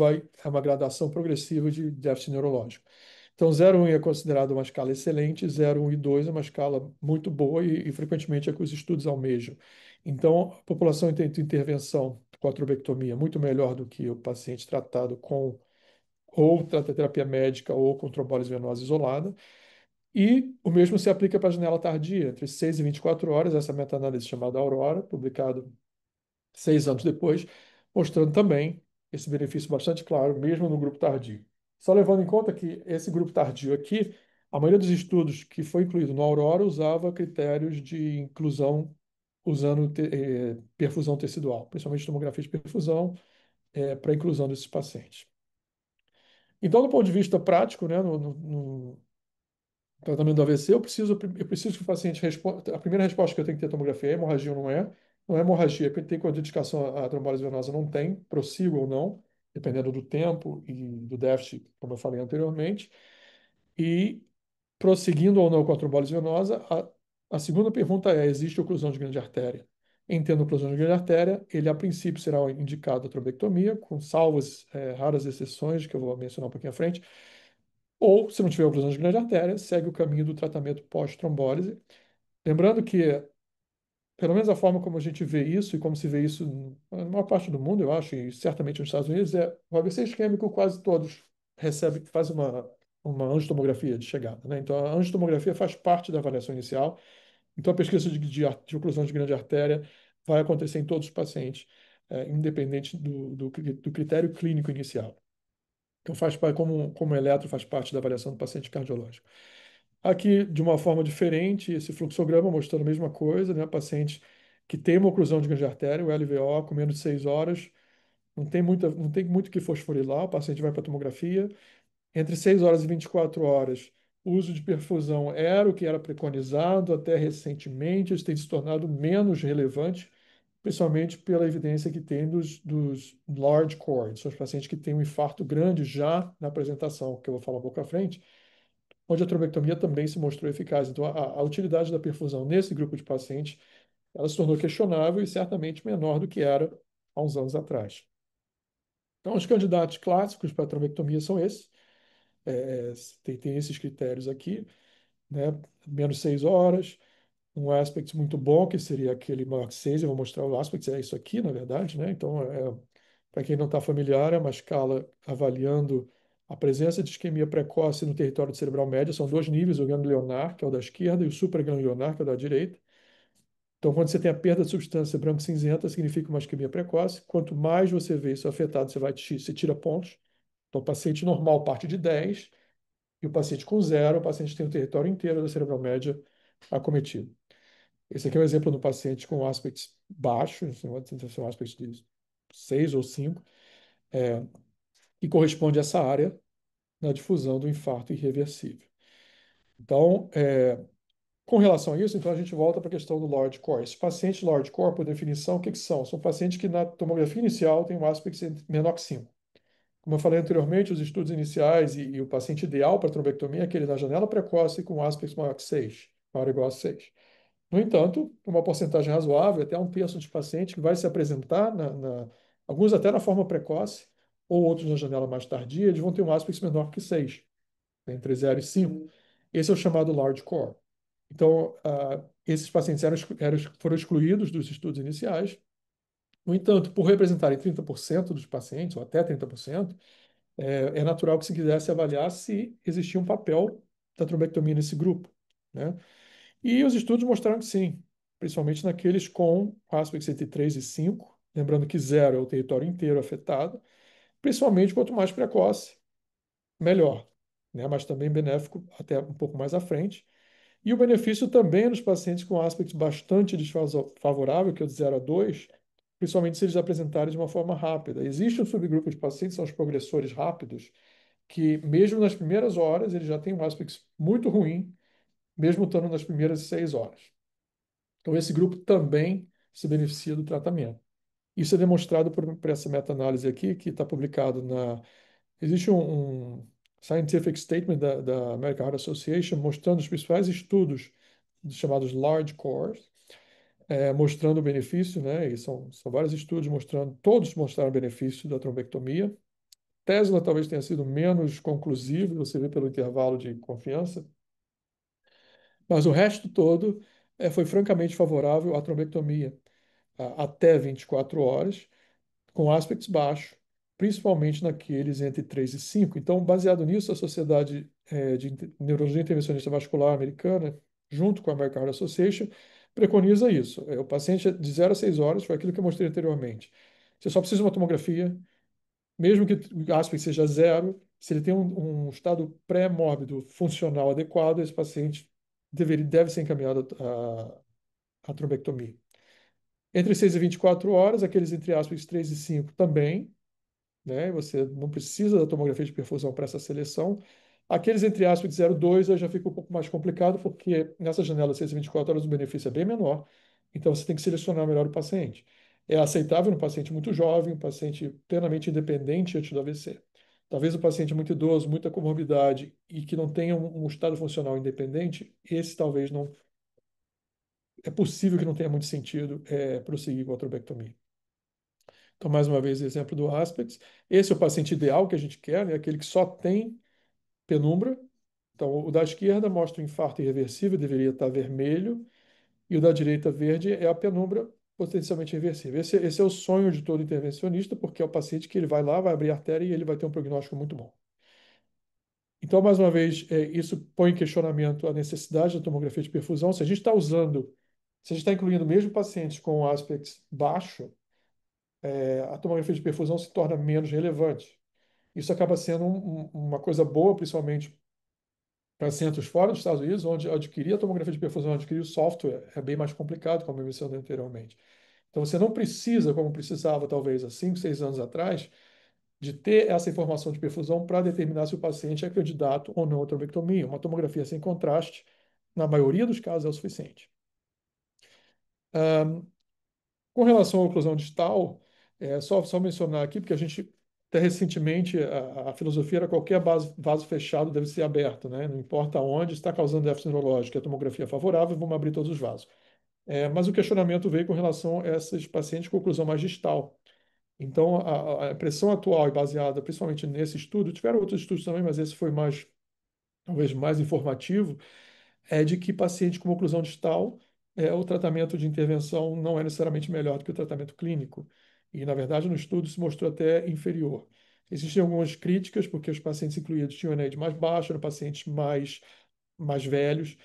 é uma gradação progressiva de déficit neurológico. Então, 0 a 1 é considerado uma escala excelente, 0, 1 e 2 é uma escala muito boa e frequentemente é que os estudos almejam. Então, a população tem intervenção com a trobectomia muito melhor do que o paciente tratado com ou terapia médica ou com trombólise venosa isolada. E o mesmo se aplica para a janela tardia, entre 6 e 24 horas, essa meta-análise chamada Aurora, publicado 6 anos depois, mostrando também esse benefício bastante claro, mesmo no grupo tardio. Só levando em conta que esse grupo tardio aqui, a maioria dos estudos que foi incluído no Aurora usava critérios de inclusão usando perfusão tecidual, principalmente tomografia de perfusão, para a inclusão desses pacientes. Então, do ponto de vista prático, né, no tratamento do AVC, eu preciso que o paciente responda. A primeira resposta que eu tenho que ter tomografia é hemorragia ou não é. Não é hemorragia, porque tem contraindicação a trombose venosa, não tem, prossigo ou não, dependendo do tempo e do déficit, como eu falei anteriormente. E prosseguindo ou não com a trombose venosa, a segunda pergunta é: existe oclusão de grande artéria? Em tendo oclusão de grande artéria, ele a princípio será indicado a trombectomia, com salvas, raras exceções, que eu vou mencionar um pouquinho à frente. Ou, se não tiver oclusão de grande artéria, segue o caminho do tratamento pós-trombólise. Lembrando que, pelo menos a forma como a gente vê isso, e como se vê isso na maior parte do mundo, eu acho, e certamente nos Estados Unidos, o AVC isquêmico quase todos recebem, fazem uma angiotomografia de chegada, né? Então, a angiotomografia faz parte da avaliação inicial. Então, a pesquisa de oclusão de grande artéria vai acontecer em todos os pacientes, independente do critério clínico inicial. Então, como eletro faz parte da avaliação do paciente cardiológico. Aqui, de uma forma diferente, esse fluxograma mostrando a mesma coisa, né? Paciente que tem uma oclusão de grande artéria, o LVO, com menos de 6 horas, não tem muito que fosforilar, o paciente vai para a tomografia. Entre 6 horas e 24 horas, o uso de perfusão era o que era preconizado até recentemente, isso tem se tornado menos relevante, principalmente pela evidência que tem dos large core, são os pacientes que têm um infarto grande já na apresentação, que eu vou falar um pouco à frente, onde a trombectomia também se mostrou eficaz. Então, a utilidade da perfusão nesse grupo de pacientes, ela se tornou questionável e certamente menor do que era há uns anos atrás. Então, os candidatos clássicos para a trombectomia são esses. é, tem esses critérios aqui, né? Menos 6 horas, um aspect muito bom, que seria aquele maior que 6. Eu vou mostrar o aspect, é isso aqui, na verdade, né? Então, para quem não está familiar, é uma escala avaliando a presença de isquemia precoce no território cerebral médio. São dois níveis, o ganglionar, que é o da esquerda, e o supraganglionar, que é o da direita. Então, quando você tem a perda de substância branco-cinzenta, significa uma isquemia precoce. Quanto mais você vê isso afetado, você tira pontos. Então, o paciente normal parte de 10, e o paciente com zero, o paciente tem o território inteiro da cerebral média acometido. Esse aqui é um exemplo do paciente com aspects baixos, um aspect de 6 ou 5, que corresponde a essa área na difusão do infarto irreversível. Então, com relação a isso, então a gente volta para a questão do large core. Esses pacientes large core, por definição, o que que são? São pacientes que na tomografia inicial têm um aspect menor que 5. Como eu falei anteriormente, os estudos iniciais e o paciente ideal para trombectomia é aquele na janela precoce com aspects maior que 6, maior ou igual a 6. No entanto, uma porcentagem razoável, até um terço de paciente que vai se apresentar, alguns até na forma precoce, ou outros na janela mais tardia, eles vão ter um aspects menor que 6, entre 0 e 5. Esse é o chamado large core. Então, esses pacientes foram excluídos dos estudos iniciais. No entanto, por representarem 30% dos pacientes, ou até 30%, é natural que se quisesse avaliar se existia um papel da trombectomia nesse grupo, né? E os estudos mostraram que sim, principalmente naqueles com aspects entre 3 e 5, lembrando que zero é o território inteiro afetado, principalmente quanto mais precoce, melhor, né? Mas também benéfico até um pouco mais à frente. E o benefício também nos pacientes com aspectos bastante desfavorável, que é o de 0 a 2, principalmente se eles apresentarem de uma forma rápida. Existe um subgrupo de pacientes, são os progressores rápidos, que mesmo nas primeiras horas eles já têm um aspecto muito ruim, mesmo estando nas primeiras 6 horas. Então, esse grupo também se beneficia do tratamento. Isso é demonstrado por essa meta-análise aqui, que está publicado na. Existe um scientific statement da American Heart Association mostrando os principais estudos chamados large cores, mostrando o benefício, né? E são vários estudos mostrando, todos mostraram o benefício da trombectomia. Tesla talvez tenha sido menos conclusivo, você vê pelo intervalo de confiança, mas o resto todo foi francamente favorável à trombectomia até 24 horas, com aspects baixos, principalmente naqueles entre 3 e 5. Então, baseado nisso, a Sociedade de Neurologia Intervencionista Vascular Americana, junto com a American Heart Association, preconiza isso. O paciente de 0 a 6 horas, foi aquilo que eu mostrei anteriormente. Você só precisa de uma tomografia, mesmo que o aspect seja zero, se ele tem um estado pré-mórbido funcional adequado, esse paciente deve ser encaminhado à trombectomia. Entre 6 e 24 horas, aqueles entre aspas 3 e 5 também, né? Você não precisa da tomografia de perfusão para essa seleção. Aqueles entre aspas de 0,2 aí já fica um pouco mais complicado, porque nessa janela de 6 e 24 horas o benefício é bem menor, então você tem que selecionar melhor o paciente. É aceitável no paciente muito jovem, um paciente plenamente independente antes do AVC. Talvez o paciente muito idoso, muita comorbidade e que não tenha um estado funcional independente, esse talvez não. É possível que não tenha muito sentido prosseguir com a trombectomia. Então, mais uma vez, exemplo do Aspects. Esse é o paciente ideal que a gente quer, né? Aquele que só tem penumbra. Então, o da esquerda mostra o infarto irreversível, deveria estar vermelho, e o da direita verde é a penumbra potencialmente reversível. Esse é o sonho de todo intervencionista, porque é o paciente que ele vai lá, vai abrir a artéria e ele vai ter um prognóstico muito bom. Então, mais uma vez, isso põe em questionamento a necessidade da tomografia de perfusão. Se a gente está usando, se a gente está incluindo mesmo pacientes com aspects baixo, a tomografia de perfusão se torna menos relevante. Isso acaba sendo uma coisa boa, principalmente para centros fora dos Estados Unidos, onde adquirir a tomografia de perfusão, adquirir o software é bem mais complicado, como eu mencionei anteriormente. Então, você não precisa, como precisava talvez há 5, 6 anos atrás, de ter essa informação de perfusão para determinar se o paciente é candidato ou não à trombectomia. Uma tomografia sem contraste, na maioria dos casos, é o suficiente. Com relação à oclusão distal, só mencionar aqui, porque a gente, até recentemente, a filosofia era qualquer vaso fechado deve ser aberto, né? Não importa onde, está causando déficit neurológico, a tomografia é favorável, vamos abrir todos os vasos. Mas o questionamento veio com relação a esses pacientes com oclusão mais distal. Então, a impressão atual e baseada principalmente nesse estudo, tiveram outros estudos também, mas esse foi mais, talvez mais informativo, é de que paciente com oclusão distal, o tratamento de intervenção não é necessariamente melhor do que o tratamento clínico. E, na verdade, no estudo se mostrou até inferior. Existem algumas críticas, porque os pacientes incluídos tinham NAD mais baixo, eram pacientes mais velhos.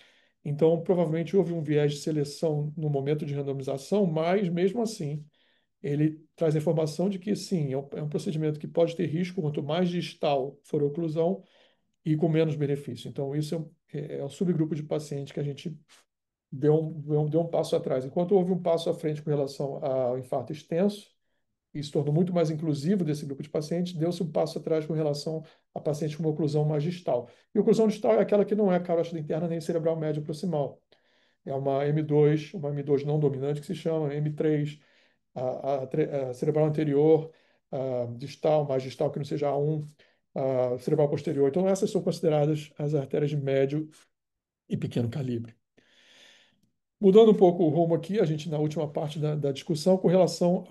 Então, provavelmente houve um viés de seleção no momento de randomização, mas, mesmo assim, ele traz a informação de que, sim, é um procedimento que pode ter risco, quanto mais distal for a oclusão, e com menos benefício. Então, isso é um subgrupo de pacientes que a gente deu um passo atrás. Enquanto houve um passo à frente com relação ao infarto extenso, e se tornou muito mais inclusivo desse grupo de pacientes, deu-se um passo atrás com relação a pacientes com uma oclusão mais distal. E oclusão distal é aquela que não é carótida interna nem cerebral médio proximal. É uma M2 não dominante que se chama M3, a cerebral anterior, a distal, mais distal que não seja A1, a cerebral posterior. Então, essas são consideradas as artérias de médio e pequeno calibre. Mudando um pouco o rumo aqui, a gente na última parte da discussão com relação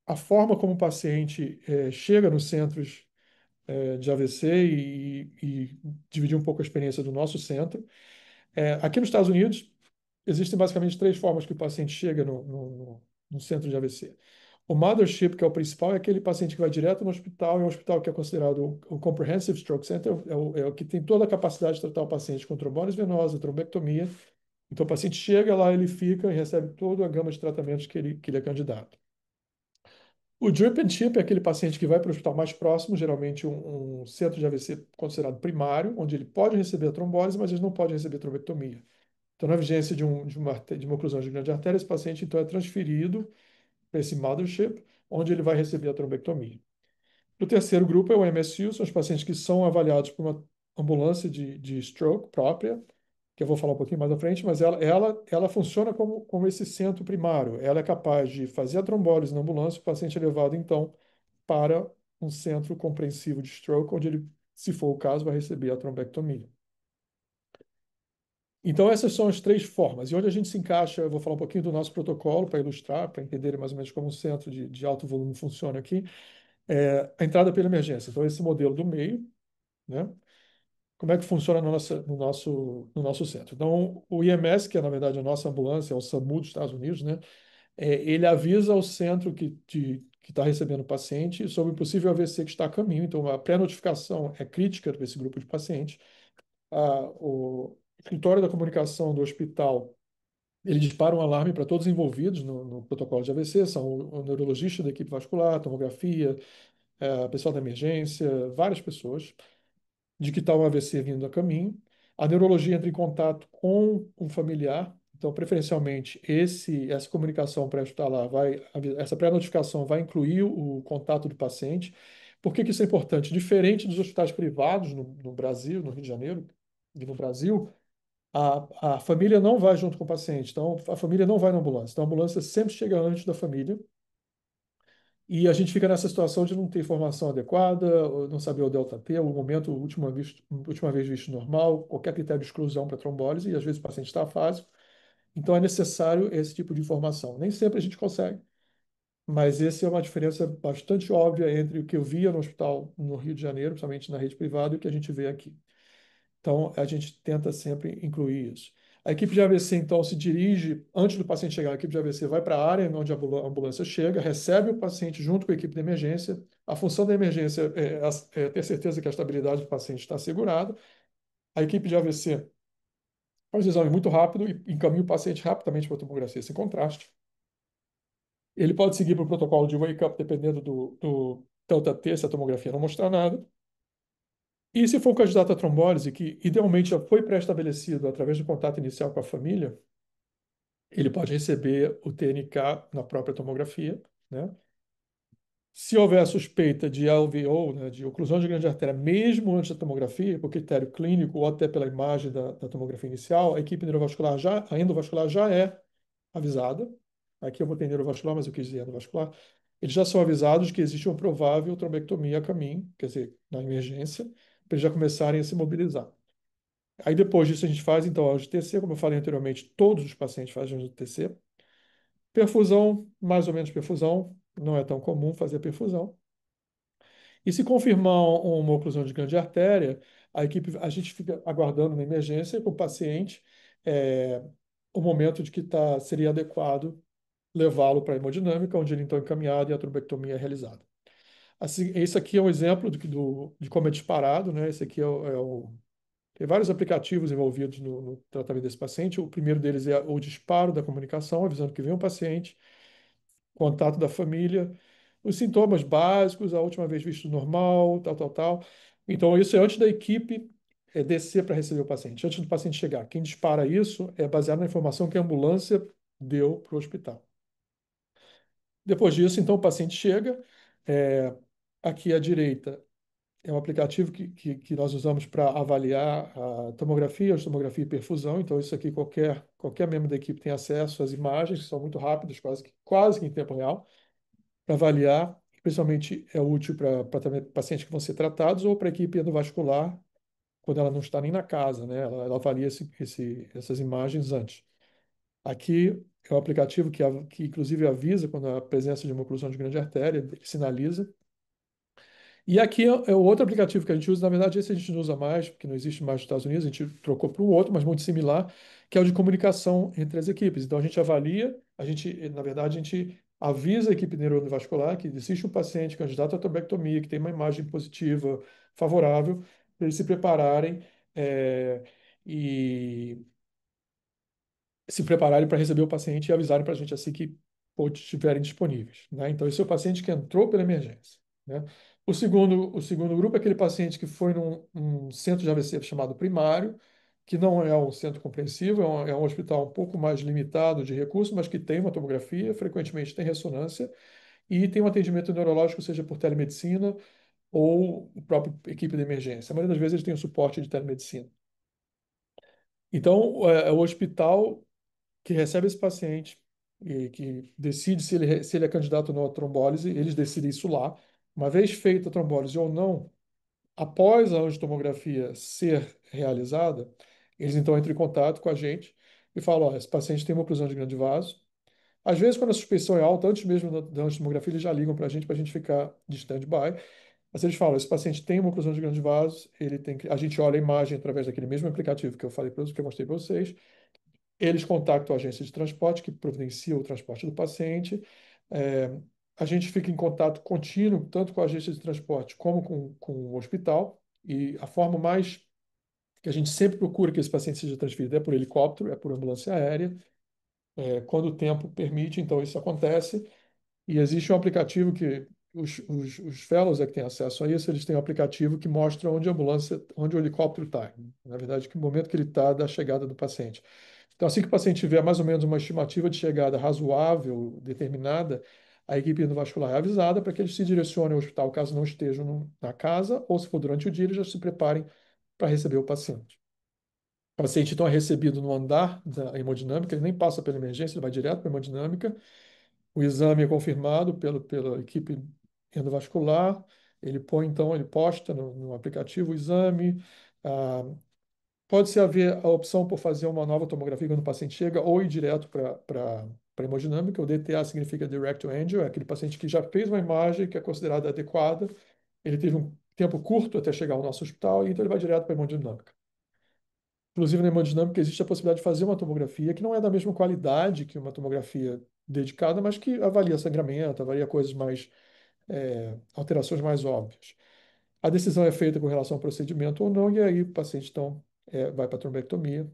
à forma como o paciente chega nos centros de AVC e dividir um pouco a experiência do nosso centro. Aqui nos Estados Unidos, existem basicamente três formas que o paciente chega no centro de AVC. O mothership, que é o principal, é aquele paciente que vai direto no hospital, é um hospital que é considerado o Comprehensive Stroke Center, é o que tem toda a capacidade de tratar o paciente com trombose venosa, trombectomia. Então, o paciente chega lá, ele fica e recebe toda a gama de tratamentos que ele é candidato. O drip and chip é aquele paciente que vai para o hospital mais próximo, geralmente um centro de AVC considerado primário, onde ele pode receber a trombose, mas ele não pode receber trombectomia. Então, na vigência de uma oclusão de grande artéria, esse paciente então é transferido para esse mothership, onde ele vai receber a trombectomia. O terceiro grupo é o MSU, são os pacientes que são avaliados por uma ambulância de stroke própria, que eu vou falar um pouquinho mais à frente, mas ela funciona como esse centro primário. Ela é capaz de fazer a trombólise na ambulância, o paciente é levado, então, para um centro compreensivo de stroke, onde ele, se for o caso, vai receber a trombectomia. Então, essas são as três formas. E onde a gente se encaixa, eu vou falar um pouquinho do nosso protocolo para ilustrar, para entenderem mais ou menos como um centro de alto volume funciona aqui. A entrada pela emergência. Então, esse modelo do meio, né? Como é que funciona no nosso centro? Então, o IMS, que é, na verdade, a nossa ambulância, é o SAMU dos Estados Unidos, né? Ele avisa ao centro que está recebendo o paciente sobre o possível AVC que está a caminho. Então, a pré-notificação é crítica para esse grupo de pacientes. O escritório da comunicação do hospital, ele dispara um alarme para todos os envolvidos no protocolo de AVC, são o neurologista da equipe vascular, tomografia, pessoal da emergência, várias pessoas, de que está um AVC vindo a caminho. A neurologia entra em contato com um familiar, então, preferencialmente, essa comunicação pré-hospitalar essa pré-notificação vai incluir o contato do paciente. Por que que isso é importante? Diferente dos hospitais privados no Brasil, no Rio de Janeiro e no Brasil, a família não vai junto com o paciente, então a família não vai na ambulância. Então, a ambulância sempre chega antes da família e a gente fica nessa situação de não ter informação adequada, ou não saber o delta T, o momento, última vez visto normal, qualquer critério de exclusão para trombólise, e às vezes o paciente está afásico. Então é necessário esse tipo de informação. Nem sempre a gente consegue, mas essa é uma diferença bastante óbvia entre o que eu via no hospital no Rio de Janeiro, principalmente na rede privada, e o que a gente vê aqui. Então, a gente tenta sempre incluir isso. A equipe de AVC, então, se dirige, antes do paciente chegar, a equipe de AVC vai para a área onde a ambulância chega, recebe o paciente junto com a equipe de emergência. A função da emergência é ter certeza que a estabilidade do paciente está assegurada. A equipe de AVC faz o exame muito rápido e encaminha o paciente rapidamente para a tomografia sem contraste. Ele pode seguir para o protocolo de wake-up, dependendo do delta T, se a tomografia não mostrar nada. E se for um candidato à trombólise, que idealmente já foi pré-estabelecido através do contato inicial com a família, ele pode receber o TNK na própria tomografia, né? Se houver suspeita de LVO, né, de oclusão de grande artéria, mesmo antes da tomografia, por critério clínico ou até pela imagem da tomografia inicial, a equipe neurovascular a endovascular já é avisada. Aqui eu vou ter neurovascular, mas eu quis dizer endovascular. Eles já são avisados de que existe uma provável trombectomia a caminho, quer dizer, na emergência, para eles já começarem a se mobilizar. Aí depois disso a gente faz, então, a TC, como eu falei anteriormente, todos os pacientes fazem a TC. Perfusão, mais ou menos perfusão. não é tão comum fazer a perfusão. E se confirmar uma oclusão de grande artéria, a gente fica aguardando na emergência com o paciente é, o momento de que seria adequado levá-lo para a hemodinâmica, onde ele então é encaminhado e a trombectomia é realizada. Assim, esse aqui é um exemplo de como é disparado, né? Esse aqui tem vários aplicativos envolvidos no tratamento desse paciente. O primeiro deles é o disparo da comunicação, avisando que vem um paciente, contato da família, os sintomas básicos, a última vez visto normal, tal, tal, tal. Então, isso é antes da equipe descer para receber o paciente, antes do paciente chegar. Quem dispara isso é baseado na informação que a ambulância deu para o hospital. Depois disso, então, o paciente chega. é, Aqui à direita é um aplicativo que nós usamos para avaliar a tomografia e perfusão. Então, isso aqui qualquer membro da equipe tem acesso às imagens, que são muito rápidas, quase que em tempo real, para avaliar. Principalmente é útil para pacientes que vão ser tratados ou para a equipe endovascular, quando ela não está nem na casa, né? Ela avalia essas imagens antes. Aqui é um aplicativo que inclusive avisa quando há presença de uma oclusão de grande artéria, ele sinaliza. E aqui é o outro aplicativo que a gente usa, na verdade, esse a gente não usa mais, porque não existe mais nos Estados Unidos, a gente trocou para um outro, mas muito similar, que é o de comunicação entre as equipes. Então a gente avalia, na verdade, a gente avisa a equipe neurovascular que existe um paciente candidato à trombectomia, que tem uma imagem positiva, favorável, para eles se prepararem eh, e se prepararem para receber o paciente e avisarem para a gente assim que estiverem disponíveis, né? Então, esse é o paciente que entrou pela emergência, né? O segundo grupo é aquele paciente que foi num centro de AVC chamado primário, que não é um centro compreensivo, é um hospital um pouco mais limitado de recursos, mas que tem uma tomografia, frequentemente tem ressonância e tem um atendimento neurológico, seja por telemedicina ou o próprio equipe de emergência. A maioria das vezes eles têm o suporte de telemedicina. Então, é o hospital que recebe esse paciente e que decide se ele é candidato ou não à trombólise, eles decidem isso lá. Uma vez feita a trombólise ou não, após a angiotomografia ser realizada, eles então entram em contato com a gente e falam: ó, esse paciente tem uma oclusão de grande vaso. Às vezes, quando a suspeição é alta, antes mesmo da angiotomografia, eles já ligam para a gente ficar de stand-by. Mas eles falam: esse paciente tem uma oclusão de grande vaso, a gente olha a imagem através daquele mesmo aplicativo que eu falei que eu mostrei para vocês, eles contactam a agência de transporte, que providencia o transporte do paciente. É, a gente fica em contato contínuo, tanto com a agência de transporte como com o hospital. E a forma mais que a gente sempre procura que esse paciente seja transferido é por helicóptero, é por ambulância aérea. Quando o tempo permite, então isso acontece. E existe um aplicativo que os fellows é que têm acesso a isso, eles têm um aplicativo que mostra onde a ambulância, onde o helicóptero está. Na verdade, que momento que ele está da chegada do paciente. Então, assim que o paciente tiver mais ou menos uma estimativa de chegada razoável, determinada, a equipe endovascular é avisada para que eles se direcionem ao hospital caso não estejam na casa, ou se for durante o dia, eles já se preparem para receber o paciente. O paciente, então, é recebido no andar da hemodinâmica, ele nem passa pela emergência, ele vai direto para a hemodinâmica. O exame é confirmado pela equipe endovascular. Ele posta no aplicativo o exame. Ah, pode-se haver a opção por fazer uma nova tomografia quando o paciente chega ou ir direto para a hemodinâmica. O DTA significa Direct to Angio, é aquele paciente que já fez uma imagem que é considerada adequada. Ele teve um tempo curto até chegar ao nosso hospital, e então ele vai direto para a hemodinâmica. Inclusive, na hemodinâmica existe a possibilidade de fazer uma tomografia que não é da mesma qualidade que uma tomografia dedicada, mas que avalia sangramento, avalia coisas mais, alterações mais óbvias. A decisão é feita com relação ao procedimento ou não, e aí o paciente, então, vai para a trombectomia.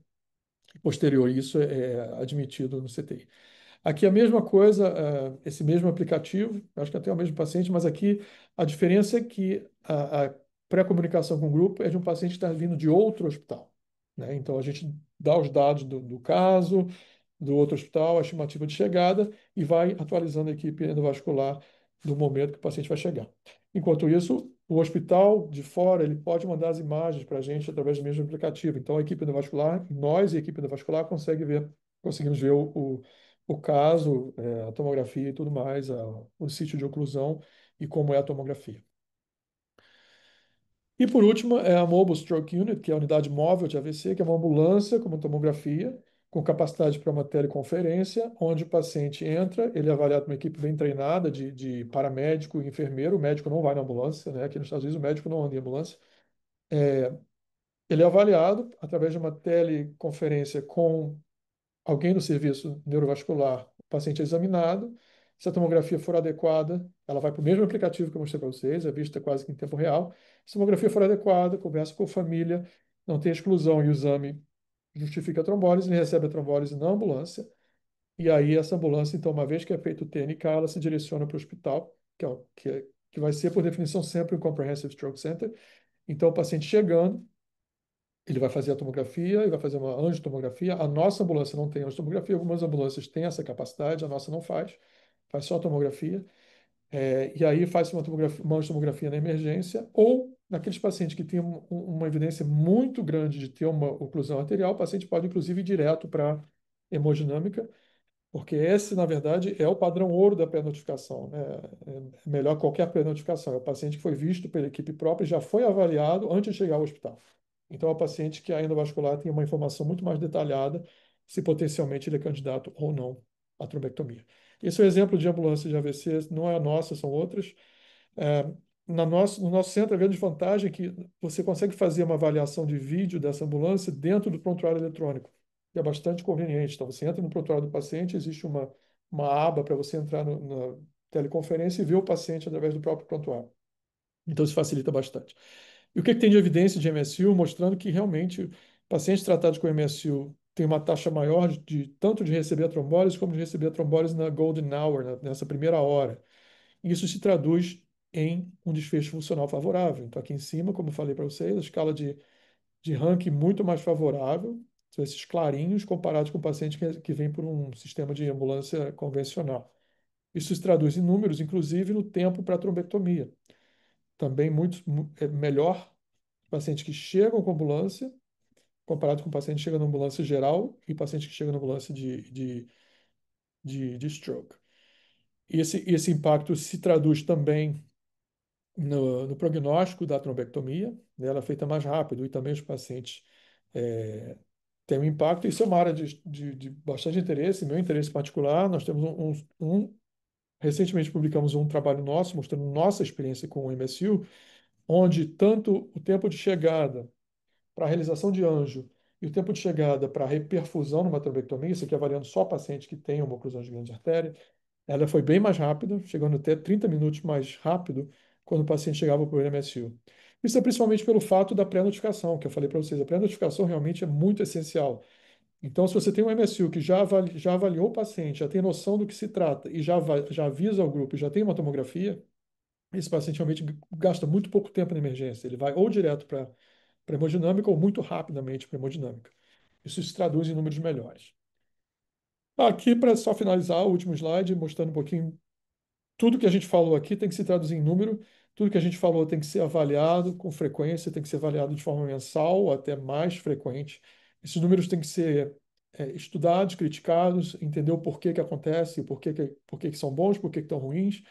Posterior a isso, é admitido no CTI. Aqui a mesma coisa, esse mesmo aplicativo, acho que até é o mesmo paciente, mas aqui a diferença é que a pré-comunicação com o grupo é de um paciente que está vindo de outro hospital, né? Então a gente dá os dados do caso, do outro hospital, a estimativa de chegada e vai atualizando a equipe endovascular no momento que o paciente vai chegar. Enquanto isso, o hospital de fora, ele pode mandar as imagens para a gente através do mesmo aplicativo. Então, a equipe endovascular, nós e a equipe endovascular conseguimos ver o caso, a tomografia e tudo mais, o sítio de oclusão e como é a tomografia. E por último, é a Mobile Stroke Unit, que é a unidade móvel de AVC, que é uma ambulância com uma tomografia. com capacidade para uma teleconferência, onde o paciente entra, ele é avaliado por uma equipe bem treinada de paramédico e enfermeiro. O médico não vai na ambulância, né? Aqui nos Estados Unidos o médico não anda em ambulância. Ele é avaliado através de uma teleconferência com alguém do serviço neurovascular. O paciente é examinado. Se a tomografia for adequada, ela vai para o mesmo aplicativo que eu mostrei para vocês, é vista quase que em tempo real. Se a tomografia for adequada, conversa com a família, não tem exclusão e o exame justifica a trombólise, ele recebe a trombólise na ambulância. E aí, essa ambulância, então, uma vez que é feito o TNK, ela se direciona para o hospital, que vai ser, por definição, sempre um Comprehensive Stroke Center. Então, o paciente chegando, ele vai fazer a tomografia, ele vai fazer uma angiotomografia. A nossa ambulância não tem angiotomografia, algumas ambulâncias têm essa capacidade, a nossa não faz, faz só a tomografia. E aí faz uma angiotomografia na emergência, ou naqueles pacientes que têm uma evidência muito grande de ter uma oclusão arterial, o paciente pode, inclusive, ir direto para hemodinâmica, porque esse, na verdade, é o padrão ouro da pré-notificação, né? É melhor qualquer pré-notificação. É o paciente que foi visto pela equipe própria e já foi avaliado antes de chegar ao hospital. Então, é o paciente que a endovascular tem uma informação muito mais detalhada se potencialmente ele é candidato ou não à trombectomia. Esse é o exemplo de ambulância de AVC, não é a nossa, são outras. É, no nosso centro, a grande vantagem é que você consegue fazer uma avaliação de vídeo dessa ambulância dentro do prontuário eletrônico, que é bastante conveniente. Então, você entra no prontuário do paciente, existe uma aba para você entrar na teleconferência e ver o paciente através do próprio prontuário. Então, isso facilita bastante. E o que tem de evidência de MSU mostrando que realmente pacientes tratados com MSU têm uma taxa maior tanto de receber a trombólise como de receber a trombólise na golden hour, nessa primeira hora. Isso se traduz em um desfecho funcional favorável. Então, aqui em cima, como eu falei para vocês, a escala de ranking muito mais favorável, são esses clarinhos comparados com o paciente que vem por um sistema de ambulância convencional. Isso se traduz em números, inclusive no tempo para a trombectomia. Também melhor pacientes que chegam com ambulância, comparado com paciente que chega na ambulância geral e paciente que chega na ambulância de stroke. E esse impacto se traduz também no prognóstico da trombectomia, né? Ela é feita mais rápido e também os pacientes têm um impacto. Isso é uma área de bastante interesse, meu interesse particular. Nós temos recentemente publicamos um trabalho nosso mostrando nossa experiência com o MSU, onde tanto o tempo de chegada para a realização de anjo e o tempo de chegada para a reperfusão numa trombectomia, isso aqui avaliando só paciente que tem uma oclusão de grande artéria, ela foi bem mais rápida, chegando até 30 minutos mais rápido quando o paciente chegava para o MSU. Isso é principalmente pelo fato da pré-notificação, que eu falei para vocês. A pré-notificação realmente é muito essencial. Então, se você tem um MSU que já avaliou o paciente, já tem noção do que se trata e já avisa ao grupo e já tem uma tomografia, esse paciente realmente gasta muito pouco tempo na emergência. Ele vai ou direto para hemodinâmica ou muito rapidamente para hemodinâmica. Isso se traduz em números melhores. Aqui, para só finalizar, o último slide, mostrando um pouquinho tudo que a gente falou aqui tem que se traduzir em número, tudo que a gente falou tem que ser avaliado com frequência, tem que ser avaliado de forma mensal ou até mais frequente. Esses números têm que ser estudados, criticados, entender o porquê que acontece, por que que são bons, por que que estão ruins,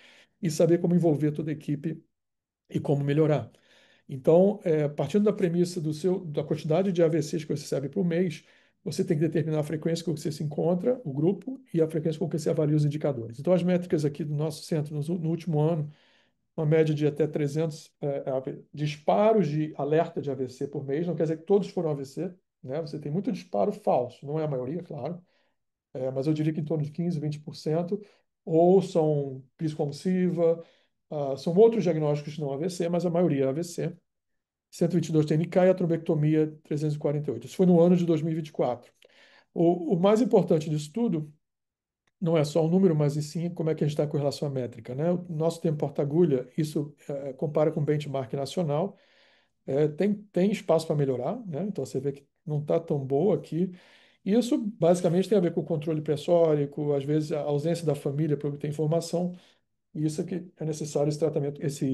e saber como envolver toda a equipe e como melhorar. Então, partindo da premissa da quantidade de AVCs que você recebe por mês, você tem que determinar a frequência com que você se encontra, o grupo, e a frequência com que você avalia os indicadores. Então, as métricas aqui do nosso centro, no último ano, uma média de até 300 disparos de alerta de AVC por mês, não quer dizer que todos foram AVC, né? Você tem muito disparo falso, não é a maioria, claro, mas eu diria que em torno de 15, 20%, ou são crise convulsiva, são outros diagnósticos não AVC, mas a maioria é AVC. 122 TNK e a trombectomia 348. Isso foi no ano de 2024. O mais importante disso tudo não é só o número, mas e sim como é que a gente está com relação à métrica, né? O nosso tempo porta-agulha, isso compara com o benchmark nacional, tem espaço para melhorar, né? Então você vê que não está tão boa aqui. E isso basicamente tem a ver com o controle pressórico, às vezes a ausência da família para obter informação, e isso é que é necessário esse tratamento, essa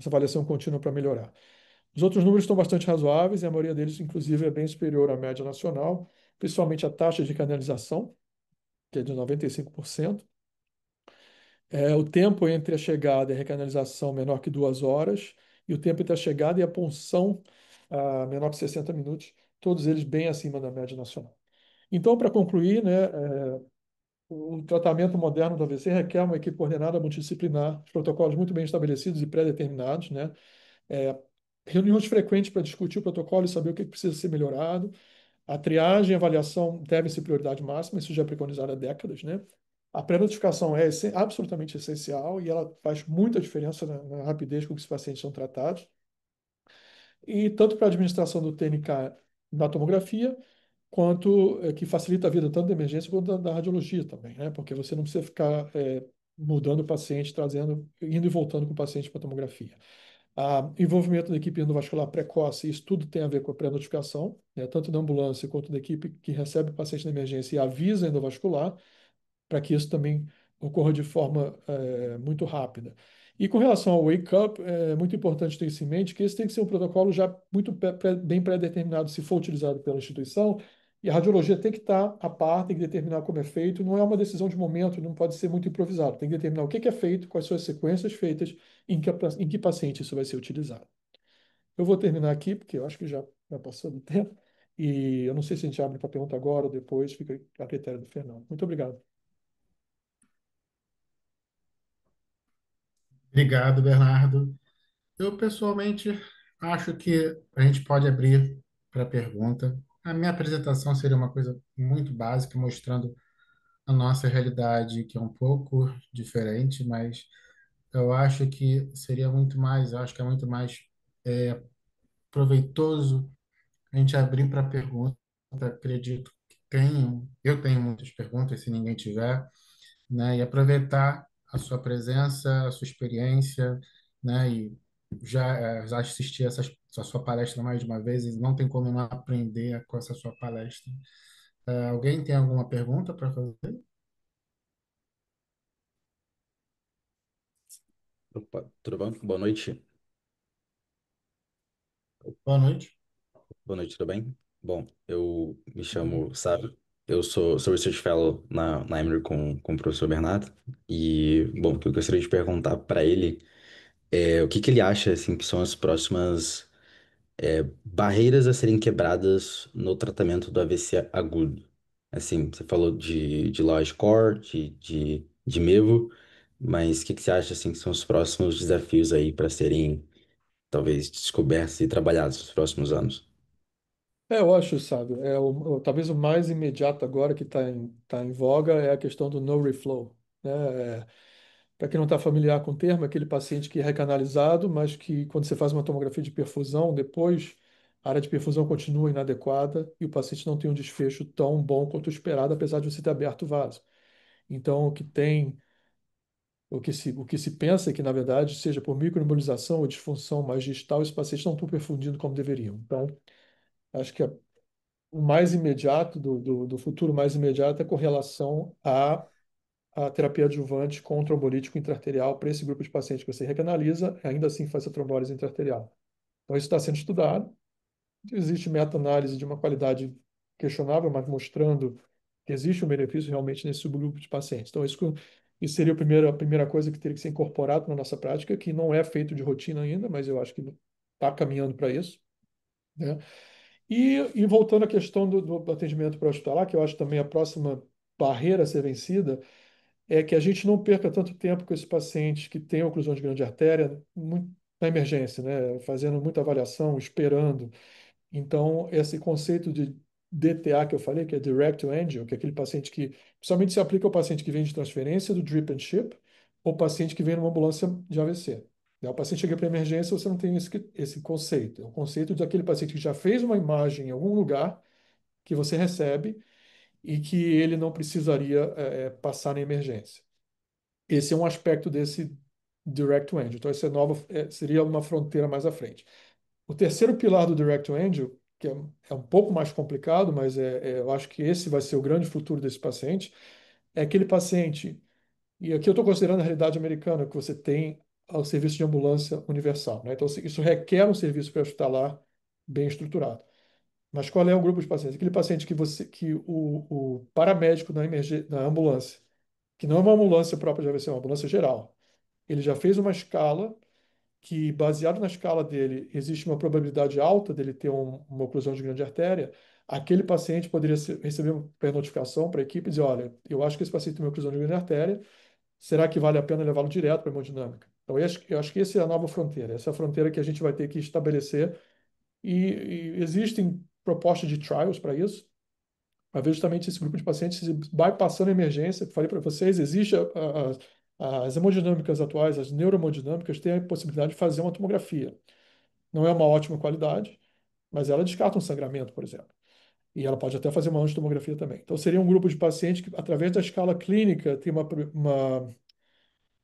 avaliação contínua para melhorar. Os outros números estão bastante razoáveis, e a maioria deles, inclusive, é bem superior à média nacional, principalmente a taxa de canalização, que é de 95%. O tempo entre a chegada e a recanalização menor que 2 horas, e o tempo entre a chegada e a punção menor que 60 minutos, todos eles bem acima da média nacional. Então, para concluir, né, o tratamento moderno do AVC requer uma equipe coordenada multidisciplinar, os protocolos muito bem estabelecidos e pré-determinados, né? É, reuniões frequentes para discutir o protocolo e saber o que precisa ser melhorado. A triagem e a avaliação devem ser prioridade máxima, isso já é preconizado há décadas, né? A pré-notificação é absolutamente essencial e ela faz muita diferença na rapidez com que os pacientes são tratados. E tanto para a administração do TNK na tomografia, quanto que facilita a vida tanto da emergência quanto da radiologia também, né? Porque você não precisa ficar mudando o paciente, trazendo, indo e voltando com o paciente para a tomografia. Envolvimento da equipe endovascular precoce, isso tudo tem a ver com a pré-notificação, né? Tanto da ambulância quanto da equipe que recebe o paciente na emergência e avisa endovascular, para que isso também ocorra de forma muito rápida. E com relação ao wake up, é muito importante ter isso em mente, que esse tem que ser um protocolo já muito bem pré-determinado, se for utilizado pela instituição, e a radiologia tem que estar a par, tem que determinar como é feito, não é uma decisão de momento, não pode ser muito improvisado, tem que determinar o que é feito, quais são as sequências feitas, em que paciente isso vai ser utilizado. Eu vou terminar aqui, porque eu acho que já passou do tempo, e eu não sei se a gente abre para pergunta agora ou depois, fica a critério do Fernando. Muito obrigado. Obrigado, Bernardo. Eu, pessoalmente, acho que a gente pode abrir para pergunta. A minha apresentação seria uma coisa muito básica, mostrando a nossa realidade, que é um pouco diferente, mas eu acho que seria muito mais, eu acho que é muito mais proveitoso a gente abrir para pergunta. Acredito que eu tenho muitas perguntas, se ninguém tiver, né? E aproveitar a sua presença, a sua experiência, né? E já assisti essa sua palestra mais de uma vez e não tem como não aprender com essa sua palestra. Alguém tem alguma pergunta para fazer? Opa, tudo bom? Boa noite. Boa noite. Boa noite, tudo bem? Bom, eu me Boa chamo Sábio. Eu sou Research Fellow na Emory com o professor Bernardo. E, bom, o que eu gostaria de perguntar para ele é o que que ele acha, assim, que são as próximas barreiras a serem quebradas no tratamento do AVC agudo. Assim, você falou de Lodge Core, de MEVO, mas o que que você acha, assim, que são os próximos desafios aí para serem, talvez, descobertos e trabalhados nos próximos anos? Eu acho, sabe, talvez o mais imediato agora que tá em voga é a questão do no reflow, né? Para quem não está familiar com o termo, é aquele paciente que é recanalizado, mas que quando você faz uma tomografia de perfusão, depois a área de perfusão continua inadequada e o paciente não tem um desfecho tão bom quanto o esperado, apesar de você ter aberto o vaso. Então, o que se pensa é que, na verdade, seja por microembolização ou disfunção mais distal, esses pacientes não estão perfundindo como deveriam. Então, acho que o mais imediato, do futuro mais imediato, é com relação à terapia adjuvante com trombolítico intraarterial para esse grupo de pacientes que você recanaliza, ainda assim faz a trombólise intraarterial. Então, isso está sendo estudado. Existe meta-análise de uma qualidade questionável, mas mostrando que existe um benefício realmente nesse subgrupo de pacientes. Então, isso seria a primeira coisa que teria que ser incorporado na nossa prática, que não é feito de rotina ainda, mas eu acho que está caminhando para isso, né? E voltando à questão do atendimento pré-hospitalar, que eu acho também a próxima barreira a ser vencida, é que a gente não perca tanto tempo com esses pacientes que têm oclusão de grande artéria na emergência, né? Fazendo muita avaliação, esperando. Então, esse conceito de DTA que eu falei, que é Direct to Angio, que é aquele paciente que, principalmente se aplica ao paciente que vem de transferência do Drip and Ship, ou paciente que vem numa ambulância de AVC. Né? O paciente chega para emergência, você não tem esse conceito. É o conceito daquele paciente que já fez uma imagem em algum lugar que você recebe e que ele não precisaria passar na emergência. Esse é um aspecto desse Direct to Angio. Então, essa seria uma fronteira mais à frente. O terceiro pilar do Direct to Angel, que é um pouco mais complicado, mas eu acho que esse vai ser o grande futuro desse paciente, é aquele paciente, e aqui eu estou considerando a realidade americana, que você tem o serviço de ambulância universal, né? Então, isso requer um serviço pré-hospitalar bem estruturado. Mas qual é o grupo de pacientes? Aquele paciente que o paramédico na ambulância, que não é uma ambulância própria de AVC, é uma ambulância geral, ele já fez uma escala que, baseado na escala dele, existe uma probabilidade alta dele ter uma oclusão de grande artéria, aquele paciente poderia receber uma notificação para a equipe e dizer, olha, eu acho que esse paciente tem uma oclusão de grande artéria, será que vale a pena levá-lo direto para a hemodinâmica? Então, eu acho que essa é a nova fronteira, essa é a fronteira que a gente vai ter que estabelecer e existem propostas de trials para isso, para ver justamente esse grupo de pacientes se vai passando a emergência. Falei para vocês, existe as hemodinâmicas atuais, as neurohemodinâmicas, têm a possibilidade de fazer uma tomografia. Não é uma ótima qualidade, mas ela descarta um sangramento, por exemplo. E ela pode até fazer uma angiotomografia também. Então, seria um grupo de pacientes que, através da escala clínica, tem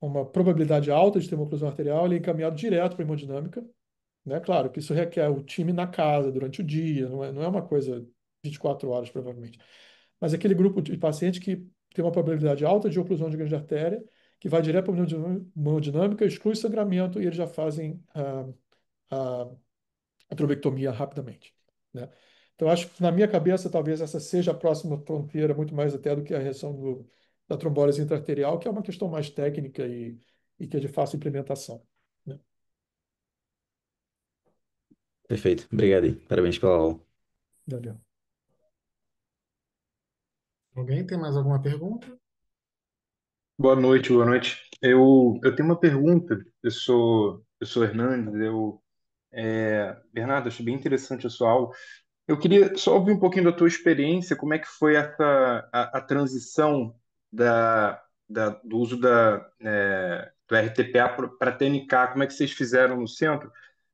uma probabilidade alta de ter uma oclusão arterial, ele é encaminhado direto para a hemodinâmica, né? Claro que isso requer o time na casa durante o dia, não é uma coisa 24 horas, provavelmente. Mas aquele grupo de pacientes que tem uma probabilidade alta de oclusão de grande artéria, que vai direto para a hemodinâmica, exclui sangramento e eles já fazem a, a trombectomia rapidamente, né? Então, acho que na minha cabeça, talvez essa seja a próxima fronteira, muito mais até do que a reação da trombólise intraarterial, que é uma questão mais técnica e que é de fácil implementação, né? Perfeito. Obrigado aí. Parabéns pela aula. Daniel. Alguém tem mais alguma pergunta? Boa noite, boa noite. Eu tenho uma pergunta. Eu sou Hernandes. Bernardo, achei bem interessante a sua aula. Eu queria só ouvir um pouquinho da tua experiência, como é que foi a transição do uso do RTPA para a TNK, como é que vocês fizeram no centro?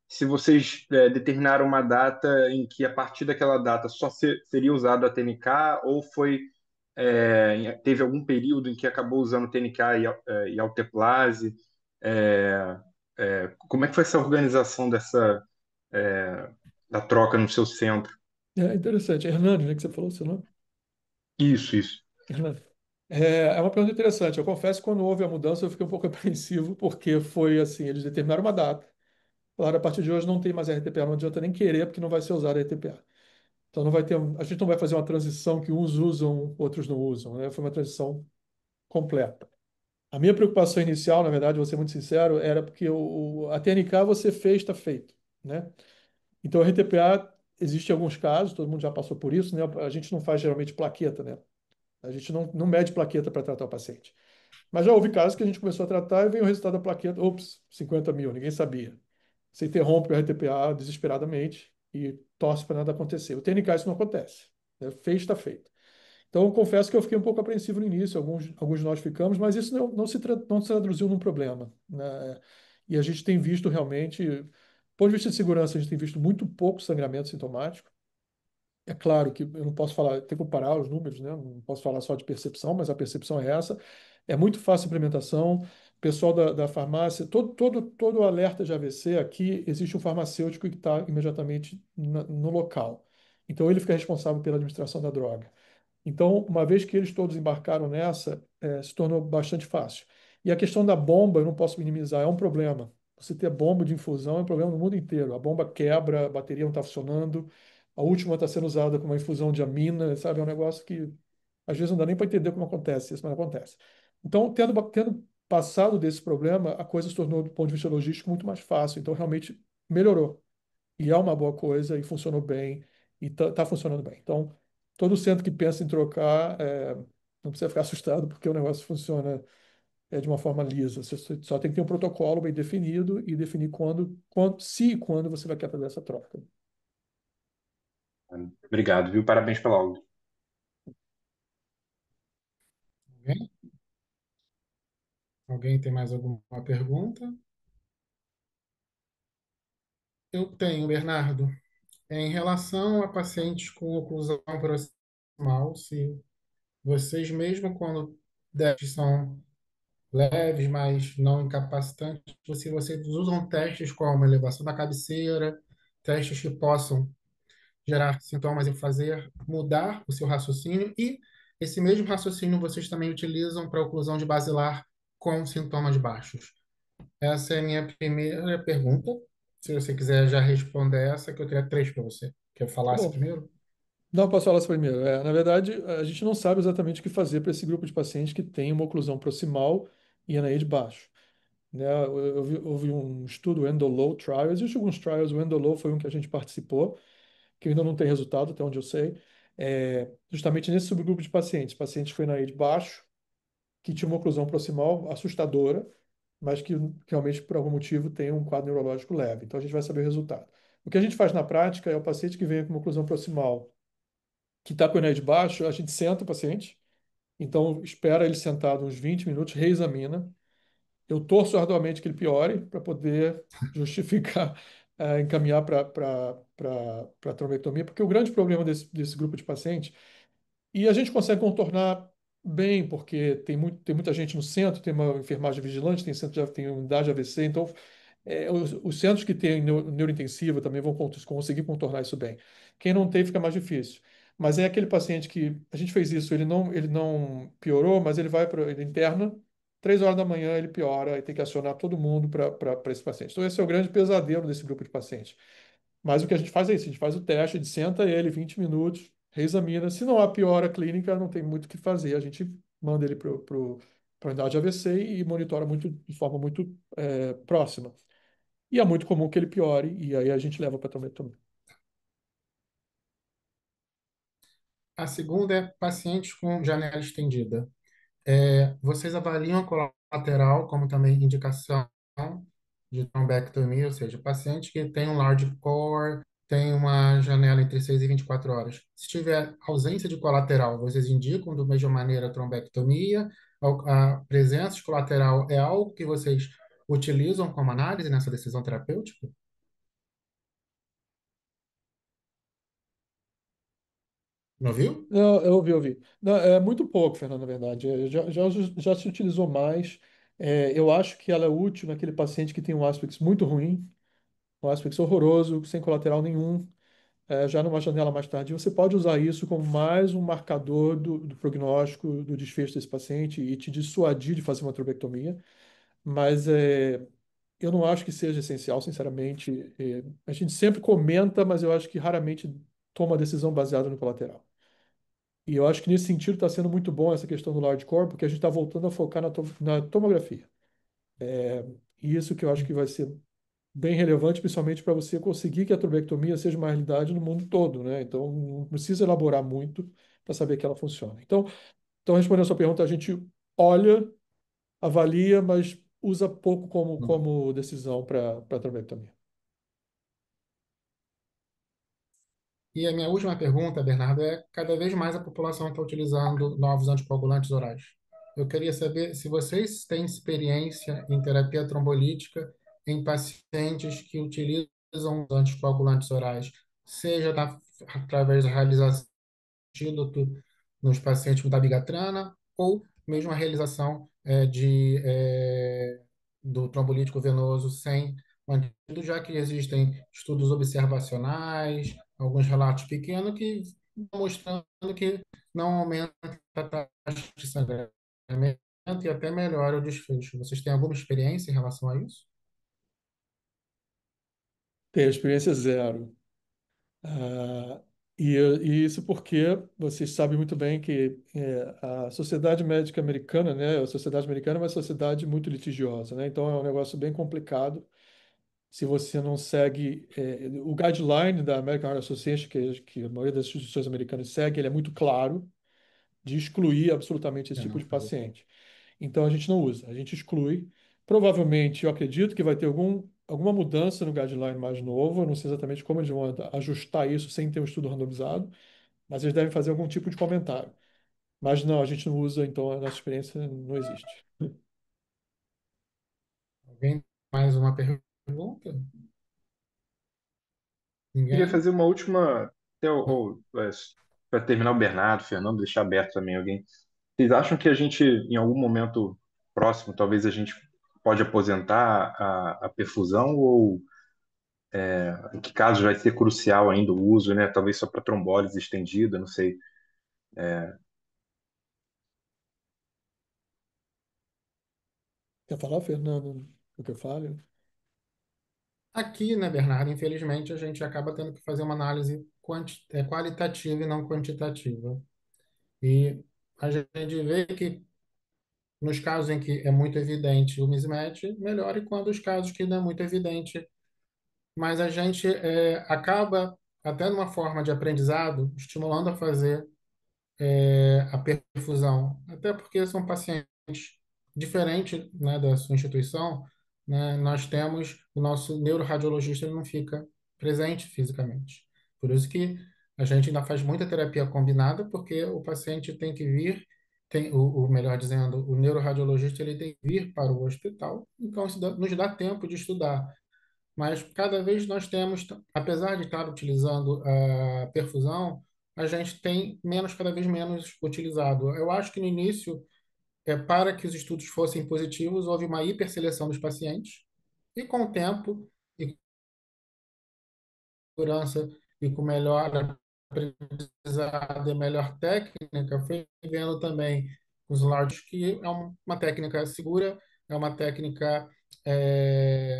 Se vocês determinaram uma data em que, a partir daquela data, só seria usado a TNK, ou teve algum período em que acabou usando TNK e alteplase? É, Como é que foi essa organização é, da troca no seu centro? É interessante. Hernandes, né, que você falou, seu nome? Isso, isso. Hernandes. É uma pergunta interessante. Eu confesso que quando houve a mudança eu fiquei um pouco apreensivo, porque foi assim, eles determinaram uma data. Claro, a partir de hoje não tem mais RTPA, não adianta nem querer, porque não vai ser usado RTPA. Então não vai ter, a gente não vai fazer uma transição que uns usam, outros não usam, né? Foi uma transição completa. A minha preocupação inicial, na verdade, vou ser muito sincero, era porque a TNK você fez, está feito, né? Então, o RTPA, existe alguns casos, todo mundo já passou por isso, né? A gente não faz geralmente plaqueta, né? A gente não mede plaqueta para tratar o paciente. Mas já houve casos que a gente começou a tratar e veio o resultado da plaqueta, ops, 50 mil, ninguém sabia. Você interrompe o RTPA desesperadamente e torce para nada acontecer. O TNK isso não acontece, né? Fez, está feito. Então, eu confesso que eu fiquei um pouco apreensivo no início, alguns de nós ficamos, mas isso não se traduziu num problema, né? E a gente tem visto realmente, do ponto de vista de segurança, a gente tem visto muito pouco sangramento sintomático. É claro que eu não posso falar, tem que comparar os números, né? Não posso falar só de percepção, mas a percepção é essa. É muito fácil a implementação. O pessoal da farmácia, todo alerta de AVC aqui, existe um farmacêutico que está imediatamente no local. Então, ele fica responsável pela administração da droga. Então, uma vez que eles todos embarcaram nessa, se tornou bastante fácil. E a questão da bomba, eu não posso minimizar, é um problema. Você ter bomba de infusão é um problema no mundo inteiro. A bomba quebra, a bateria não está funcionando, a última está sendo usada com uma infusão de amina, sabe? É um negócio que às vezes não dá nem para entender como acontece isso, mas acontece. Então, tendo passado desse problema, a coisa se tornou, do ponto de vista logístico, muito mais fácil. Então, realmente melhorou. E é uma boa coisa, e funcionou bem, e está funcionando bem. Então, todo centro que pensa em trocar, não precisa ficar assustado, porque o negócio funciona de uma forma lisa. Você só tem que ter um protocolo bem definido e definir se e quando você vai querer fazer essa troca. Obrigado, viu? Parabéns pela aula. Alguém? Alguém tem mais alguma pergunta? Eu tenho, Bernardo. Em relação a pacientes com oclusão proximal, se vocês, mesmo quando testes são leves, mas não incapacitantes, se vocês usam testes como elevação da cabeceira, testes que possam gerar sintomas e fazer mudar o seu raciocínio, e esse mesmo raciocínio vocês também utilizam para oclusão de basilar com sintomas baixos. Essa é a minha primeira pergunta. Se você quiser já responder essa, que eu teria três para você. Quer Tá falar essa bom. primeiro? Não, posso falar isso primeiro. Na verdade, a gente não sabe exatamente o que fazer para esse grupo de pacientes que tem uma oclusão proximal e anaí de baixo. né? Houve um estudo, o Endolow Trial. Existem alguns trials, o Endolow foi um que a gente participou, que ainda não tem resultado, até onde eu sei. Justamente nesse subgrupo de pacientes. Paciente foi na de baixo, que tinha uma oclusão proximal assustadora, mas que realmente, por algum motivo, tem um quadro neurológico leve. Então, a gente vai saber o resultado. O que a gente faz na prática é o paciente que vem com uma oclusão proximal, que está com o de baixo, a gente senta o paciente, então espera ele sentado uns 20 minutos, reexamina. Eu torço arduamente que ele piore para poder justificar, encaminhar para trombectomia, porque o grande problema desse grupo de pacientes, e a gente consegue contornar bem, porque tem muita gente no centro, tem uma enfermagem vigilante, tem unidade de AVC, então os centros que têm neurointensiva também vão conseguir contornar isso bem. Quem não tem, fica mais difícil. Mas é aquele paciente que a gente fez isso, ele não piorou, mas ele interna, 3 horas da manhã ele piora e tem que acionar todo mundo para esse paciente. Então, esse é o grande pesadelo desse grupo de pacientes. Mas o que a gente faz é isso, a gente faz o teste, a gente senta ele 20 minutos, reexamina. Se não há piora clínica, não tem muito o que fazer. A gente manda ele para a unidade de AVC e monitora de forma muito próxima. E é muito comum que ele piore, e aí a gente leva para tratamento. A segunda é pacientes com janela estendida. Vocês avaliam a colateral como também indicação de trombectomia, ou seja, paciente que tem um large core, tem uma janela entre 6 e 24 horas. Se tiver ausência de colateral, vocês indicam da mesma maneira a trombectomia? A presença de colateral é algo que vocês utilizam como análise nessa decisão terapêutica? Não viu? Não, eu ouvi. Não, é muito pouco, Fernando, na verdade. Já se utilizou mais. Eu acho que ela é útil naquele paciente que tem um aspecto muito ruim, um aspecto horroroso, sem colateral nenhum. Já numa janela mais tardia, você pode usar isso como mais um marcador do prognóstico, do desfecho desse paciente e te dissuadir de fazer uma trombectomia. Mas eu não acho que seja essencial, sinceramente. A gente sempre comenta, mas eu acho que raramente toma decisão baseada no colateral. E eu acho que nesse sentido está sendo muito bom essa questão do large core, porque a gente está voltando a focar na tomografia. E isso que eu acho que vai ser bem relevante, principalmente para você conseguir que a trombectomia seja uma realidade no mundo todo, né? Então, não precisa elaborar muito para saber que ela funciona. Então, respondendo a sua pergunta, a gente olha, avalia, mas usa pouco como decisão para trombectomia. E a minha última pergunta, Bernardo, é: cada vez mais a população está utilizando novos anticoagulantes orais. Eu queria saber se vocês têm experiência em terapia trombolítica em pacientes que utilizam os anticoagulantes orais, seja através da realização antídoto nos pacientes com dabigatrana ou mesmo a realização do trombolítico venoso sem o antídoto, já que existem estudos observacionais, alguns relatos pequenos que vão mostrando que não aumenta a taxa de sangramento e até melhora o desfecho. Vocês têm alguma experiência em relação a isso? Tenho experiência zero. Ah, e isso porque vocês sabem muito bem que a Sociedade Médica Americana, né, a Sociedade Americana é uma sociedade muito litigiosa, né? Então é um negócio bem complicado. Se você não segue o guideline da American Heart Association, que a maioria das instituições americanas segue, ele é muito claro de excluir absolutamente esse Eu tipo não de sabia. paciente. Então a gente não usa, a gente exclui. Provavelmente, eu acredito que vai ter alguma mudança no guideline mais novo. Eu não sei exatamente como eles vão ajustar isso sem ter um estudo randomizado, mas eles devem fazer algum tipo de comentário. Mas não, a gente não usa, então a nossa experiência não existe. Alguém mais uma pergunta? Queria Ninguém? fazer uma última, para terminar o Bernardo, o Fernando, deixar aberto também alguém. Vocês acham que a gente, em algum momento próximo, talvez a gente pode aposentar a perfusão ou em que casos vai ser crucial ainda o uso, né? Talvez só para trombólise estendida, não sei. Quer falar, Fernando, o que eu falo? Aqui, né, Bernardo, infelizmente a gente acaba tendo que fazer uma análise qualitativa e não quantitativa. E a gente vê que nos casos em que é muito evidente o mismatch, melhor, e quando os casos que não é muito evidente, mas a gente acaba, até numa forma de aprendizado, estimulando a fazer a perfusão, até porque são pacientes diferentes, né, da sua instituição, né, nós temos o nosso neuroradiologista, ele não fica presente fisicamente. Por isso que a gente ainda faz muita terapia combinada, porque o paciente tem que vir, melhor dizendo, o neuroradiologista ele tem que vir para o hospital, então isso nos dá tempo de estudar. Mas cada vez nós temos, apesar de estar utilizando a perfusão, a gente tem menos, cada vez menos utilizado. Eu acho que no início, para que os estudos fossem positivos, houve uma hiperseleção dos pacientes, e com o tempo, e segurança e com melhor aprendizado e melhor técnica, foi vendo também os large que é uma técnica segura, é uma técnica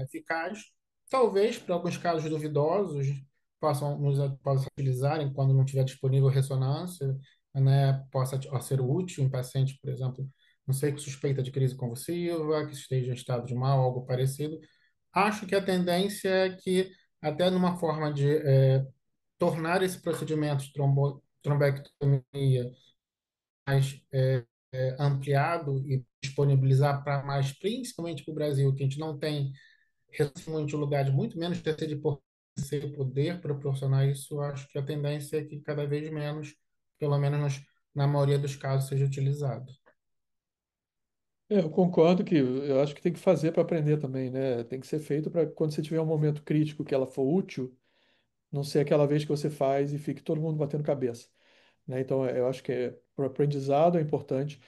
eficaz. Talvez para alguns casos duvidosos possam utilizarem quando não tiver disponível ressonância, né, possa ser útil em paciente, por exemplo, não sei, com suspeita de crise convulsiva, que esteja em estado de mal, algo parecido. Acho que a tendência é que até numa forma de tornar esse procedimento de trombectomia mais ampliado e disponibilizar para mais, principalmente para o Brasil, que a gente não tem muito lugares, muito menos terceiro de poder proporcionar isso, eu acho que a tendência é que cada vez menos, pelo menos na maioria dos casos, seja utilizado. Eu concordo que eu acho que tem que fazer para aprender também, né? Tem que ser feito para quando você tiver um momento crítico que ela for útil, não ser aquela vez que você faz e fique todo mundo batendo cabeça, né? Então, eu acho que para o aprendizado é importante.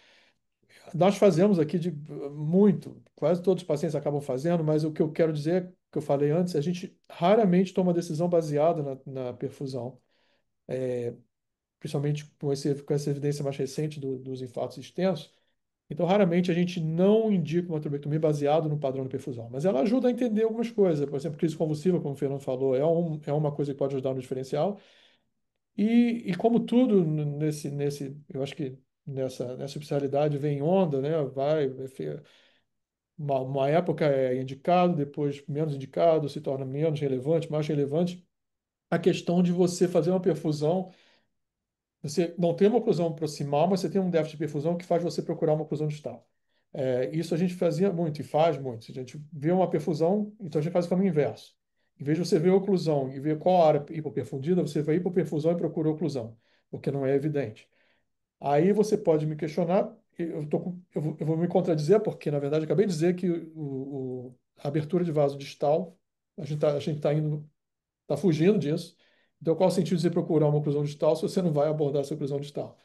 Nós fazemos aqui de muito, quase todos os pacientes acabam fazendo, mas o que eu quero dizer, que eu falei antes, a gente raramente toma decisão baseada na perfusão, principalmente com essa evidência mais recente dos infartos extensos. Então, raramente a gente não indica uma trombotomia baseado no padrão de perfusão, mas ela ajuda a entender algumas coisas. Por exemplo, crise convulsiva, como o Fernando falou, é uma coisa que pode ajudar no diferencial. E como tudo eu acho que nessa especialidade vem em onda, né? Uma época é indicado, depois menos indicado, se torna menos relevante, mais relevante. A questão de você fazer uma perfusão, você não tem uma oclusão proximal, mas você tem um déficit de perfusão que faz você procurar uma oclusão distal. Isso a gente fazia muito e faz muito. A gente vê uma perfusão, então a gente faz o caminho inverso. Em vez de você ver a oclusão e ver qual área hipoperfundida, você vai hipoperfusão e procura a oclusão, porque não é evidente. Aí você pode me questionar, eu vou me contradizer, porque na verdade eu acabei de dizer que a abertura de vaso distal, a gente está indo, está fugindo disso. Então, qual o sentido de você procurar uma oclusão distal se você não vai abordar essa oclusão distal?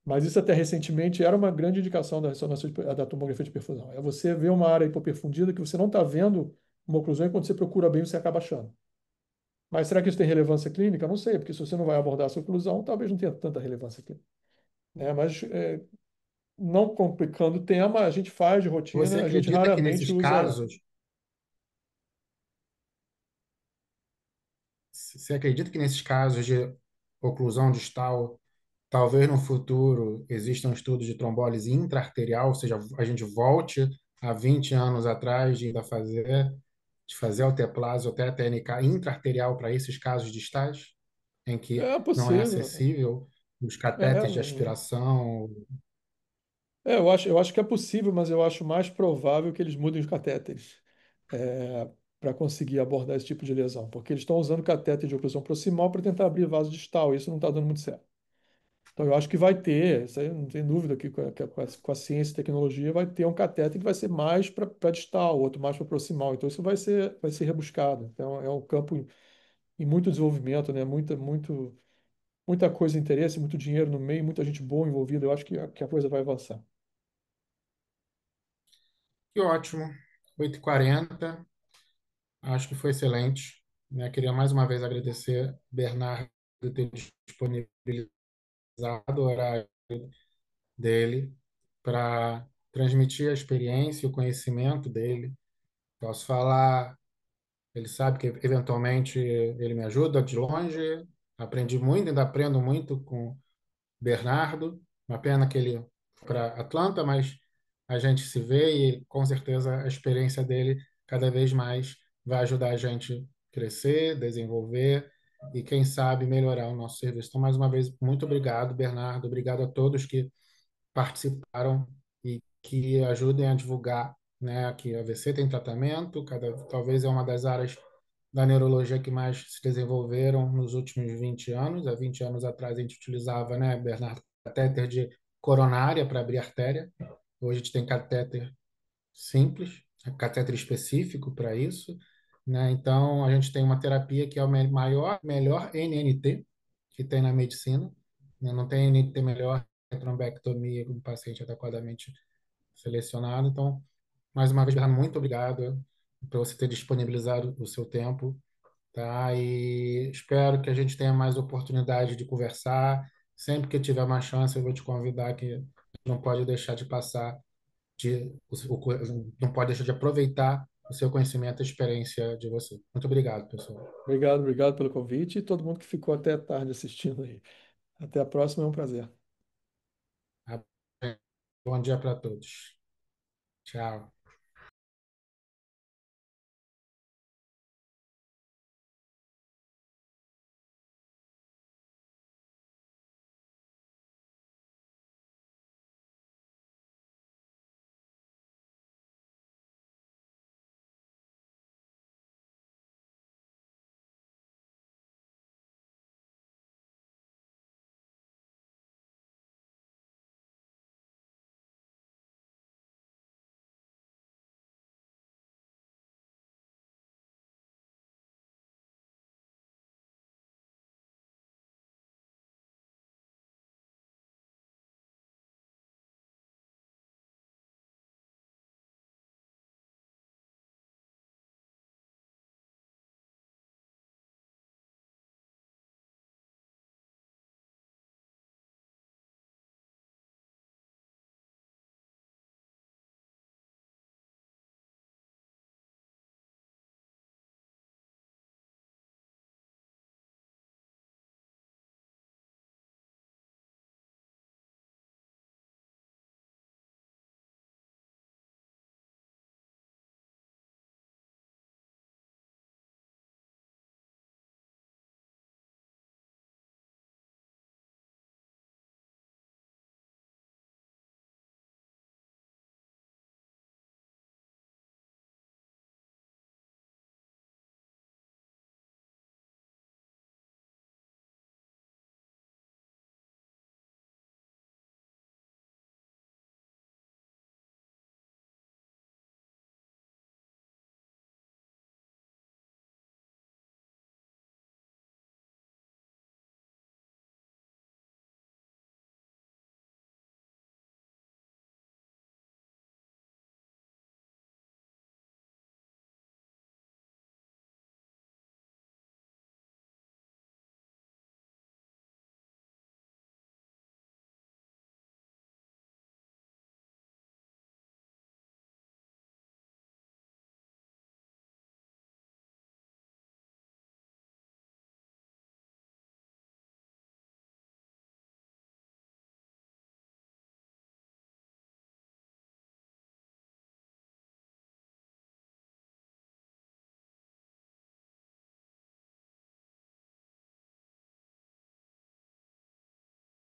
Mas isso até recentemente era uma grande indicação da ressonância da tomografia de perfusão. É você ver uma área hipoperfundida que você não está vendo uma oclusão e quando você procura bem você acaba achando. Mas será que isso tem relevância clínica? Não sei, porque se você não vai abordar essa oclusão, talvez não tenha tanta relevância clínica. Né? Mas não complicando o tema, a gente faz de Você rotina, a gente acredita que raramente nesses usa ela. casos, você acredita que nesses casos de oclusão distal, talvez no futuro existam estudos de trombólise intraarterial, ou seja, a gente volte a 20 anos atrás de fazer alteplase ou até TNK intraarterial para esses casos distais, em que É não é possível. acessível os É, catéteres de aspiração. eu acho que é possível, mas eu acho mais provável que eles mudem os catéteres para conseguir abordar esse tipo de lesão, porque eles estão usando catéter de oclusão proximal para tentar abrir vaso distal, e isso não está dando muito certo. Então, eu acho que vai ter, isso aí não tem dúvida que com a ciência e tecnologia vai ter um catéter que vai ser mais para distal, outro mais para proximal. Então, isso vai ser rebuscado. Então, é um campo em muito desenvolvimento, né? Muita coisa, interesse, muito dinheiro no meio, muita gente boa envolvida. Eu acho que a coisa vai avançar. Que ótimo, 8h40, acho que foi excelente. Né? Queria mais uma vez agradecer Bernardo por ter disponibilizado o horário dele para transmitir a experiência e o conhecimento dele. Posso falar, ele sabe que eventualmente ele me ajuda de longe. Aprendi muito, ainda aprendo muito com Bernardo. Uma pena que ele foi para Atlanta, mas a gente se vê e com certeza a experiência dele cada vez mais vai ajudar a gente a crescer, desenvolver e quem sabe melhorar o nosso serviço. Então, mais uma vez, muito obrigado, Bernardo, obrigado a todos que participaram e que ajudem a divulgar, né, que a AVC tem tratamento, talvez é uma das áreas da neurologia que mais se desenvolveram nos últimos 20 anos. Há 20 anos atrás a gente utilizava, né, Bernardo, catéter de coronária para abrir artéria. Hoje a gente tem catéter simples, catéter específico para isso, né? Então a gente tem uma terapia que é o melhor NNT que tem na medicina, né? Não tem NNT melhor que a trombectomia com um paciente adequadamente selecionado. Então, mais uma vez, Bernardo, muito obrigado por você ter disponibilizado o seu tempo, tá? E espero que a gente tenha mais oportunidade de conversar. Sempre que tiver uma chance, eu vou te convidar que não pode deixar de passar não pode deixar de aproveitar o seu conhecimento e experiência de você. Muito obrigado, pessoal. Obrigado, obrigado pelo convite e todo mundo que ficou até tarde assistindo aí. Até a próxima, é um prazer. Bom dia para todos. Tchau.